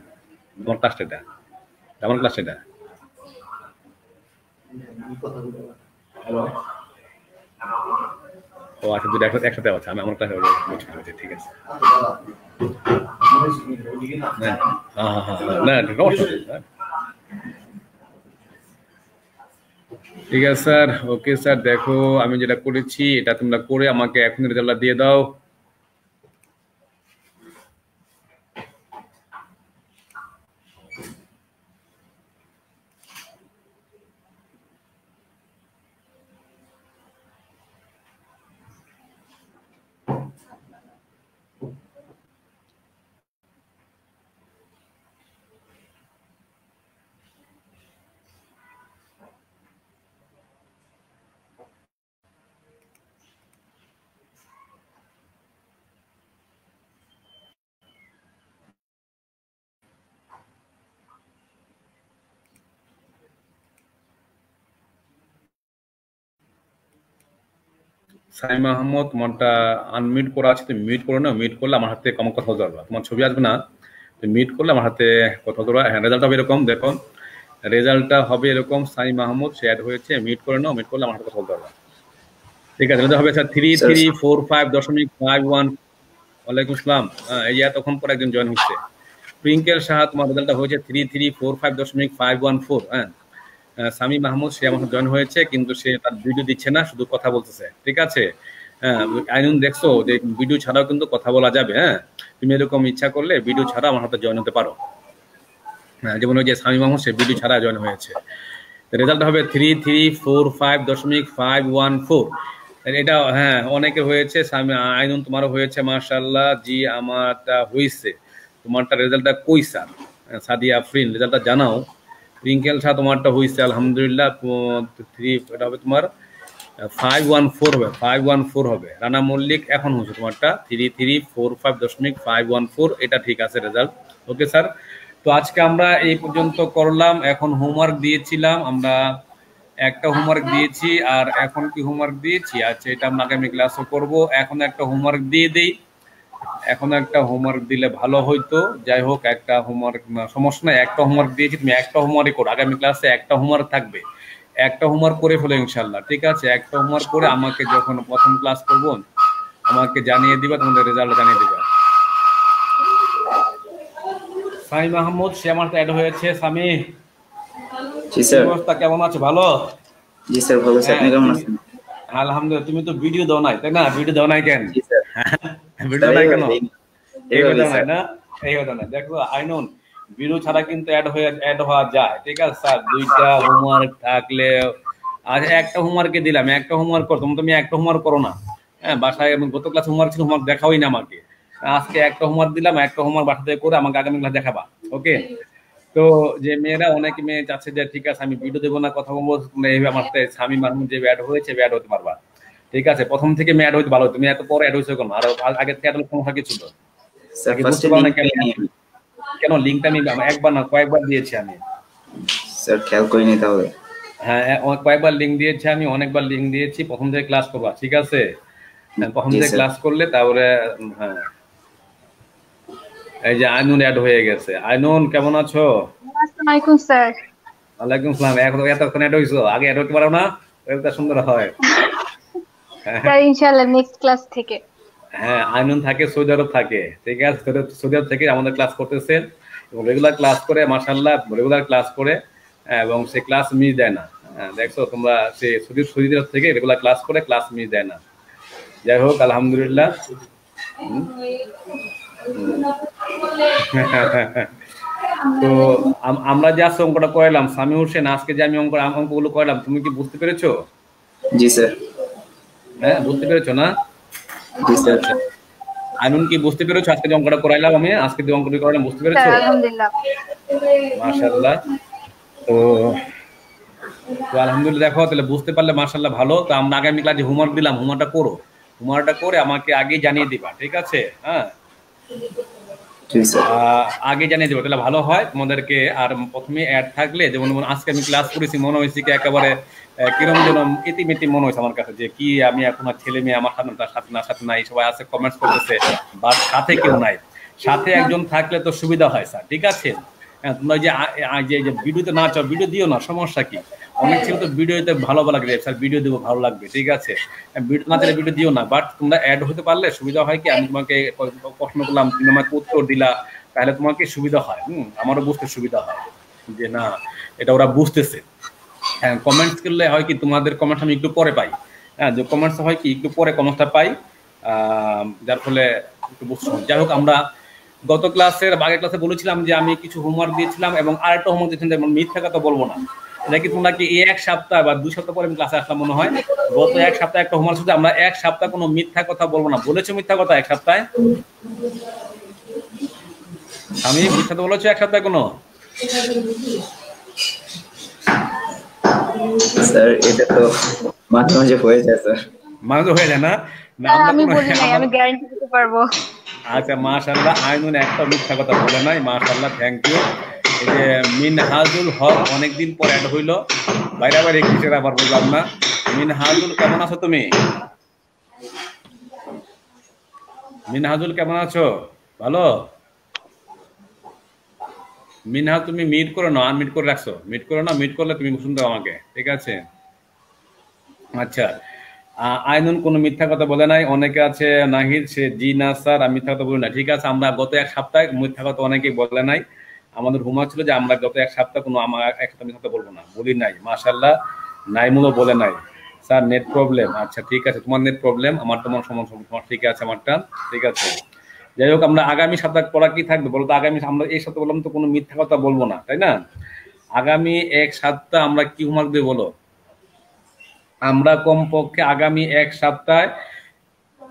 আমার ক্লাসটা এটা, আমার ক্লাস এটা। ও আচ্ছা, দুটো একসাথে আছে, আমি আমার ক্লাসে ঠিক আছে। না ঠিক আছে স্যার, ওকে স্যার। দেখো আমি যেটা করেছি এটা তোমরা করে আমাকে এখন রেজাল্ট দিয়ে দাও। সাইমা আহমদ, তোমারটা আনমিউট করা আছে, তুমি মিউট করো না, মিউট করলে আমার হাতে কম কথা বলতে পারবা, তোমার ছবি আসবে না, তুমি মিউট করলে আমার হাতে কথা বলতে পারবা। হ্যাঁ, রেজাল্ট হবে এরকম, দেখো রেজাল্টটা হবে এরকম। সাইমা আহমদ সে অ্যাড হয়েছে, মিউট করে নাও, মিউট করলে আমার হাতে কথা বলতে পারবা। ঠিক আছে, রেজাল্ট হবে স্যার 3345.51। ওয়ালাইকুম আসসালাম। এই এতক্ষণ পর একজন জয়েন হচ্ছে। টুইঙ্কেল সাহা, তোমার রেজাল্টটা হয়েছে 3345.514। হ্যাঁ, সামি মাহমুদ সে আমার জয়েন হয়েছে, কিন্তু সে তার ভিডিও দিচ্ছে না, শুধু কথা বলতেছে। ঠিক আছে, আইনুন দেখছো যে ভিডিও ছাড়াও কিন্তু কথা বলা যাবে। হ্যাঁ, তুমি এরকম ইচ্ছা করলে ভিডিও ছাড়া আমার হাতে জয়েন হতে পারো। হ্যাঁ, যেমন ওই যে সামি মাহমুদ সে ভিডিও ছাড়া জয়েন হয়েছে। রেজাল্ট হবে 3345.514। এটা হ্যাঁ অনেকে হয়েছে। আইনুন তোমারও হয়েছে, মাশাআল্লাহ। জি আমারটা হয়েছে, তোমারটা রেজাল্টটা কই স্যার? সাদিয়া আফরিন, রেজাল্টটা জানাও। রিঙ্কেল শাহ, তোমারটা হয়েছে আলহামদুলিল্লাহ। এটা হবে তোমার 514 হবে, 514 হবে। রানা মল্লিক এখন হচ্ছে তোমারটা 3345.514, এটা ঠিক আছে রেজাল্ট। ওকে স্যার, তো আজকে আমরা এই পর্যন্ত করলাম। এখন হোমওয়ার্ক দিয়েছিলাম আমরা, একটা হোমওয়ার্ক দিয়েছি, আর এখন কি হোমওয়ার্ক দিয়েছি? আচ্ছা, এটা আমরা আগামী ক্লাসও করব। এখন একটা হোমওয়ার্ক দিয়ে দেই, এখন একটা হোমওয়ার্ক দিলে ভালো হইতো। যাই হোক, একটা হোমওয়ার্ক সমস্যা নাই, একটা হোমওয়ার্ক দিয়েছি, তুমি একটা হোমওয়ার্কই করো। আগামী ক্লাসে একটা হোমওয়ার্ক থাকবে, একটা হোমওয়ার্ক করে ফেলো ইনশাল্লাহ, ঠিক আছে? একটা হোমওয়ার্ক করে আমাকে যখন প্রথম ক্লাস করবো আমাকে জানিয়ে দিবা, তোমাদের রেজাল্ট জানিয়ে দিবা। সামি মাহমুদ সে আমার অ্যাড হয়েছে। সামি, জি স্যার। অবস্থা কেমন আছে? ভালো? জি স্যার ভালো আছি, আপনি কেমন আছেন? আলহামদুলিল্লাহ। তুমি তো ভিডিও দাও নাই, তাই না? ভিডিও দাও নাই কেন? জি স্যার। ভিডিও নাই কেন? এইভাবে দাও নাই স্যার। না, এইভাবে দাও নাই। দেখো আইনুন, ভিডিও ছাড়া কিন্তু অ্যাড হওয়া যায়, ঠিক আছে স্যার? দুইটা হোমওয়ার্ক থাকলে আজ একটা হোমওয়ার্কে দিলাম, একটা হোমওয়ার্ক করো। তুমি একটা হোমওয়ার্ক করো না, হ্যাঁ? বাসায় গত ক্লাস হোমওয়ার্ক ছিল, হোমওয়ার্ক দেখাওই না আমাকে। আজকে একটা হোমওয়ার্ক দিলাম, একটা হোমওয়ার্ক বাসা থেকে করে আমাকে আগামী ক্লাস দেখাবা, ওকে? তো যে মেয়েরা, অনেক মেয়ে চাচ্ছে যে ঠিক আছে আমি ভিডিও দেবো না, কথা বলবো, তোমরা এইভাবে আমার সাথে সামি মাহমুদ যে অ্যাড হয়েছে অ্যাড হতে পারবা, ঠিক আছে? প্রথম থেকে মেয়ে অ্যাড হইতে ভালো, তুমি এত পরে অ্যাড হয়েছো কেন? আর আগে থেকে অ্যাড হলে সমস্যা কি ছিল? স্যার আগে ফার্স্টে বুঝতে পারো না লিংক কেন? পাইনি আমি। কেন লিঙ্কটা আমি একবার না কয়েকবার দিয়েছি আমি। স্যার খেয়াল করিনি তাহলে। হ্যাঁ, কয়েকবার লিঙ্ক দিয়েছি আমি, অনেকবার লিঙ্ক দিয়েছি। প্রথম থেকে ক্লাস করবা, ঠিক আছে? প্রথম জি থেকে স্যার। ক্লাস করলে তারপরে, হ্যাঁ। এই যে আইনুন অ্যাড হয়ে গেছে। আইনুন কেমন আছো? আসসালামু আলাইকুম স্যার। ওয়ালাইকুম সালাম। এতক্ষণ অ্যাড হইছো, আগে অ্যাড হতে পারো না? এটা সুন্দর হয়। স্যার ইনশাআল্লাহ নেক্সট ক্লাস থেকে। হ্যাঁ, আইনুন থাকে সৌদি আরব থাকে, ঠিক আছে? সৌদি আরব থেকে আমাদের ক্লাস করতেছেন এবং রেগুলার ক্লাস করে, মাশাআল্লাহ রেগুলার ক্লাস করে, এবং সে ক্লাস মিস দেয় না। দেখছো তোমরা, সে সৌদি আরব থেকে রেগুলার ক্লাস করে, ক্লাস মিস দেয় না। যাই হোক আলহামদুলিল্লাহ। তো আমরা যে আজকে অঙ্কটা করাইলাম, সামি হোসেন, আজকে যে আমি অঙ্কগুলো করাইলাম, তুমি কি বুঝতে পেরেছো? জি স্যার। হ্যাঁ, বুঝতে পেরেছো না? জি স্যার। আচ্ছা, আইনুন কি বুঝতে পেরেছো? আজকে যে অঙ্কটা করাইলাম আমি, আজকে যে অঙ্কটা করাইলাম, বুঝতে পেরেছো? স্যার আলহামদুলিল্লাহ। মাশাআল্লাহ। তো তো আলহামদুলিল্লাহ, দেখো তাহলে বুঝতে পারলে মাশাআল্লাহ ভালো। তো আমরা আগামী ক্লাসে হোমওয়ার্ক দিলাম, হোমওয়ার্কটা করো, হোমওয়ার্কটা করে আমাকে আগে জানিয়ে দিবা, ঠিক আছে? হ্যাঁ, জি স্যার। আগে জানিয়ে দেবো, তাহলে ভালো হয় তোমাদেরকে। আর প্রথমে অ্যাড থাকলে, যেমন আজকে আমি ক্লাস করেছি, মনে হয়েছে কি একেবারে কিরম যেন ইতিমিতি মনে হয়েছে আমার কাছে, যে কি আমি এখন আর ছেলে মেয়ে আমার সাথে তার সাথে নাই, সবাই আছে কমেন্টস করতেছে, বাট সাথে কেউ নাই। সাথে একজন থাকলে তো সুবিধা হয় স্যার, ঠিক আছে? তোমরা যে ভিডিওতে না চাও, ভিডিও দিও না, সমস্যা কি? অনেক ছিল তো ভিডিওতে ভালো লাগবে, স্যার ভিডিও দেবো, ভালো লাগবে, ঠিক আছে? ভিডিও না চাইলে ভিডিও দিও না, বাট তোমরা অ্যাড হতে পারলে সুবিধা হয় কি, আমি তোমাকে প্রশ্ন করলাম, তুমি আমাকে উত্তর দিলা, তাহলে তোমাকে সুবিধা হয়, আমারও বুঝতে সুবিধা হয় যে না এটা ওরা বুঝতেছে। হ্যাঁ, কমেন্টস করলে হয় কি, তোমাদের কমেন্টস আমি একটু পরে পাই। হ্যাঁ, যে কমেন্টস হয় কি একটু পরে কমেন্টসটা পাই, যার ফলে একটু বুঝতে। যাই হোক, আমরা গত ক্লাসের আগের ক্লাসে বলেছিলাম যে আমি কিছু হোমওয়ার্ক দিয়েছিলাম এবং আরেকটা হোমওয়ার্ক দিয়েছিলাম, যেমন মিথ্যা কথা বলবো না। এটা কি তোমরা কি এই এক সপ্তাহ বা 2 সপ্তাহ পরে আমি ক্লাসে আসলাম মনে হয়, গত এক সপ্তাহে একটা হোমওয়ার্ক শুধু আমরা এক সপ্তাহ কোনো মিথ্যা কথা বলবো না। বলেছো মিথ্যা কথা এক সপ্তাহে? আমি মিথ্যা তো বলেছো এক সপ্তাহে কোনো? স্যার এটা তো মাঝে মাঝে হয়ে যায় স্যার। মাঝে হয়ে যায় না? আমি বলি নাই, আমি গ্যারান্টি দিতে পারবো। আচ্ছা, মাশাআল্লাহ, আইনুন একটা মিথ্যা কথা বলে নাই, মাশাআল্লাহ, থ্যাংক ইউ। এই যে মিনহাজুল হক অনেকদিন পর অ্যাড হইলো, বাইরে বাইরে কিসের আবার বললাম না। মিনহাজুল কেমন আছো তুমি? মিনহাজুল কেমন আছো? ভালো? মিনহা তুমি মিট করো না, আনমিট করে রাখছো, মিট করো না, মিট করলে তুমি শুনতে আমাকে, ঠিক আছে? আচ্ছা, আইনুন কোনো মিথ্যা কথা বলে নাই। অনেকে আছে নাহিদ, সে জি না স্যার আমি মিথ্যা কথা বলি না, ঠিক আছে? আমরা গত এক সপ্তাহে মিথ্যা কথা অনেকেই বলে নাই। আমাদের হোমওয়ার্ক ছিল যে আমরা গত এক সপ্তাহ কোনো আমার এক সপ্তাহ মিথ্যা বলবো না, বলি নাই। মাশাআল্লাহ, নাইমুলও বলে নাই। স্যার নেট প্রবলেম, আচ্ছা ঠিক আছে, তোমার নেট প্রবলেম, আমার তোমার সমস্যা, ঠিক আছে আমারটা, ঠিক আছে? যাই হোক, আমরা আগামী সপ্তাহ পড়া কি থাকবে বলো তো? আগামী আমরা এই সপ্তাহ বললাম তো কোনো মিথ্যা কথা বলবো না, তাই না? আগামী এক সপ্তাহ আমরা কি হোমওয়ার্ক দেবো বলো? আমরা কমপক্ষে আগামী এক সপ্তাহে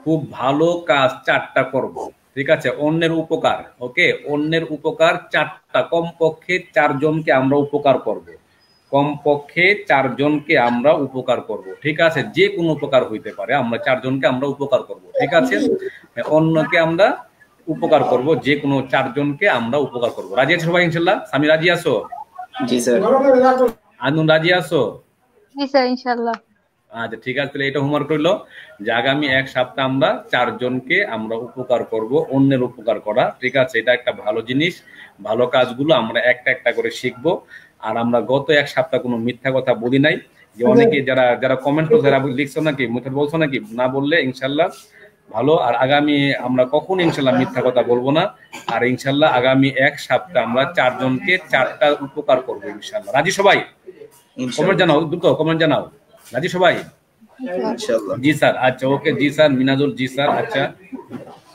খুব ভালো কাজ 4টা করব, ঠিক আছে? অন্যের উপকার, ওকে? অন্যের উপকার 4টা, কমপক্ষে 4 জনকে আমরা উপকার করব, কমপক্ষে 4 জনকে আমরা উপকার করব, ঠিক আছে? যে কোনো উপকার হইতে পারে, আমরা 4 জনকে আমরা উপকার করব, ঠিক আছে? অন্যকে আমরা উপকার করব, যে কোনো 4 জনকে আমরা উপকার করব। রাজি আছো সবাই ইনশাআল্লাহ? সামি রাজি আছো? জি স্যার। আনুন রাজি আছো? জি স্যার ইনশাআল্লাহ। আচ্ছা ঠিক আছে, তাহলে এটা হোমওয়ার্ক রইলো যে আগামী এক সপ্তাহ আমরা 4 জনকে আমরা উপকার করব, অন্যের উপকার করা, ঠিক আছে? এটা একটা ভালো জিনিস, ভালো কাজগুলো আমরা একটা একটা করে শিখবো। আর আমরা গত এক সপ্তাহ কোনো মিথ্যা কথা বলি নাই। যে অনেকে যারা যারা কমেন্ট করছে, যারা লিখছো নাকি, মুখে বলছো নাকি, না বললে ইনশাল্লাহ ভালো। আর আগামী আমরা কখনো ইনশাল্লাহ মিথ্যা কথা বলবো না। আর ইনশাল্লাহ আগামী এক সপ্তাহ আমরা 4 জনকে 4টা উপকার করবো ইনশাল্লাহ। রাজি সবাই? কমেন্ট জানাও, দ্রুত কমেন্ট জানাও। রাজি সবাই? ইনশাআল্লাহ। জি স্যার, আচ্ছা ওকে, জি স্যার, মিনাজুল জি স্যার। আচ্ছা,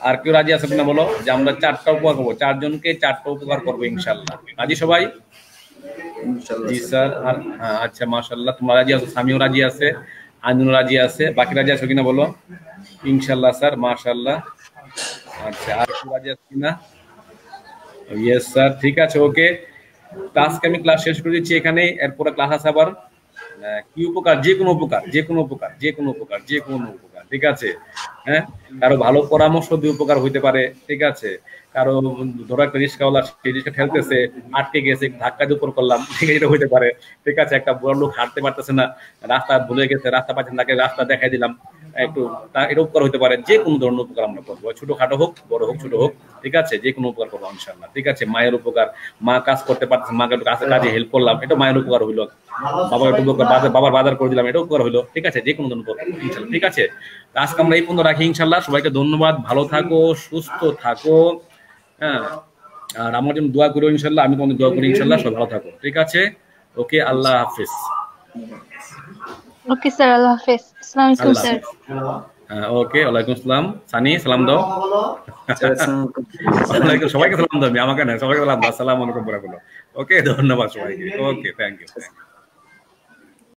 আর কেউ রাজি আছে কিনা বলো, যে আমরা 4টা উপকার করবো, 4 জনকে 4টা উপকার করবো ইনশাল্লাহ। রাজি সবাই? জি স্যার। আর হ্যাঁ, আচ্ছা মাশাআল্লাহ, তোমরা রাজি আছো, সামিও রাজি আছে, আইনুল রাজি আছে, বাকি রাজি আছো কিনা বলো? ইনশাল্লাহ স্যার, মাশাআল্লাহ। আচ্ছা, আর কেউ রাজি আছে কিনা? ইয়েস স্যার, ঠিক আছে, ওকে। তো আজকে আমি ক্লাস শেষ করে দিচ্ছি এখানে। এরপরে ক্লাস আছে আবার কি উপকার, যে কোনো উপকার, যে কোনো উপকার, যে কোনো উপকার, যে কোনো উপকার, ঠিক আছে। হ্যাঁ, কারো ভালো পরামর্শ দিয়ে উপকার হইতে পারে, ঠিক আছে। কারো ধরো একটা রিক্সাওয়ালা, সেই রিক্সা ঠেলতেছে, আটকে গেছে, ধাক্কা দিয়ে উপর করলাম, ঠিক আছে, এটা হইতে পারে, ঠিক আছে। একটা বড় লোক হাঁটতে পারতেছে না, রাস্তা ভুলে গেছে, রাস্তা পাচ্ছেন, তাকে রাস্তা দেখাই দিলাম, একটু এটা উপকার হইতে পারে। যে কোনো ধরনের উপকার আমরা করবো, ছোটখাটো হোক, বড় হোক, ছোট হোক, ঠিক আছে, যে কোনো উপকার করবো ইনশাল্লাহ, ঠিক আছে। মায়ের উপকার, মা কাজ করতে পারতেছে, মাকে কাজে হেল্প করলাম, এটা মায়ের উপকার হইলো। বাবার একটু বাবার বাজার করে দিলাম, এটা উপকার হইলো, ঠিক আছে, যে কোনো ধরনের উপকার ইনশাল্লাহ, ঠিক আছে। আজকে আমরা এই পর্যন্ত রাখি ইনশাল্লাহ। সবাইকে ধন্যবাদ, ভালো থাকো, সুস্থ থাকো, হ্যাঁ। আর আমার জন্য দোয়া করো ইনশাল্লাহ, আমি তোমাদের দোয়া করি ইনশাল্লাহ। সব ভালো থাকো, ঠিক আছে, ওকে, আল্লাহ হাফেজ। ওকে স্যার, আল্লাহ হাফেজ। আসসালামু আলাইকুম স্যার। ওকে, ওয়ালাইকুম আসসালাম। সানি, সালাম দাও। সবাইকে সালাম দাও, আমাকে না, সবাইকে সালাম দাও। আসসালামু আলাইকুম বলে বলো। ওকে, ধন্যবাদ সবাইকে। ওকে, থ্যাংক ইউ।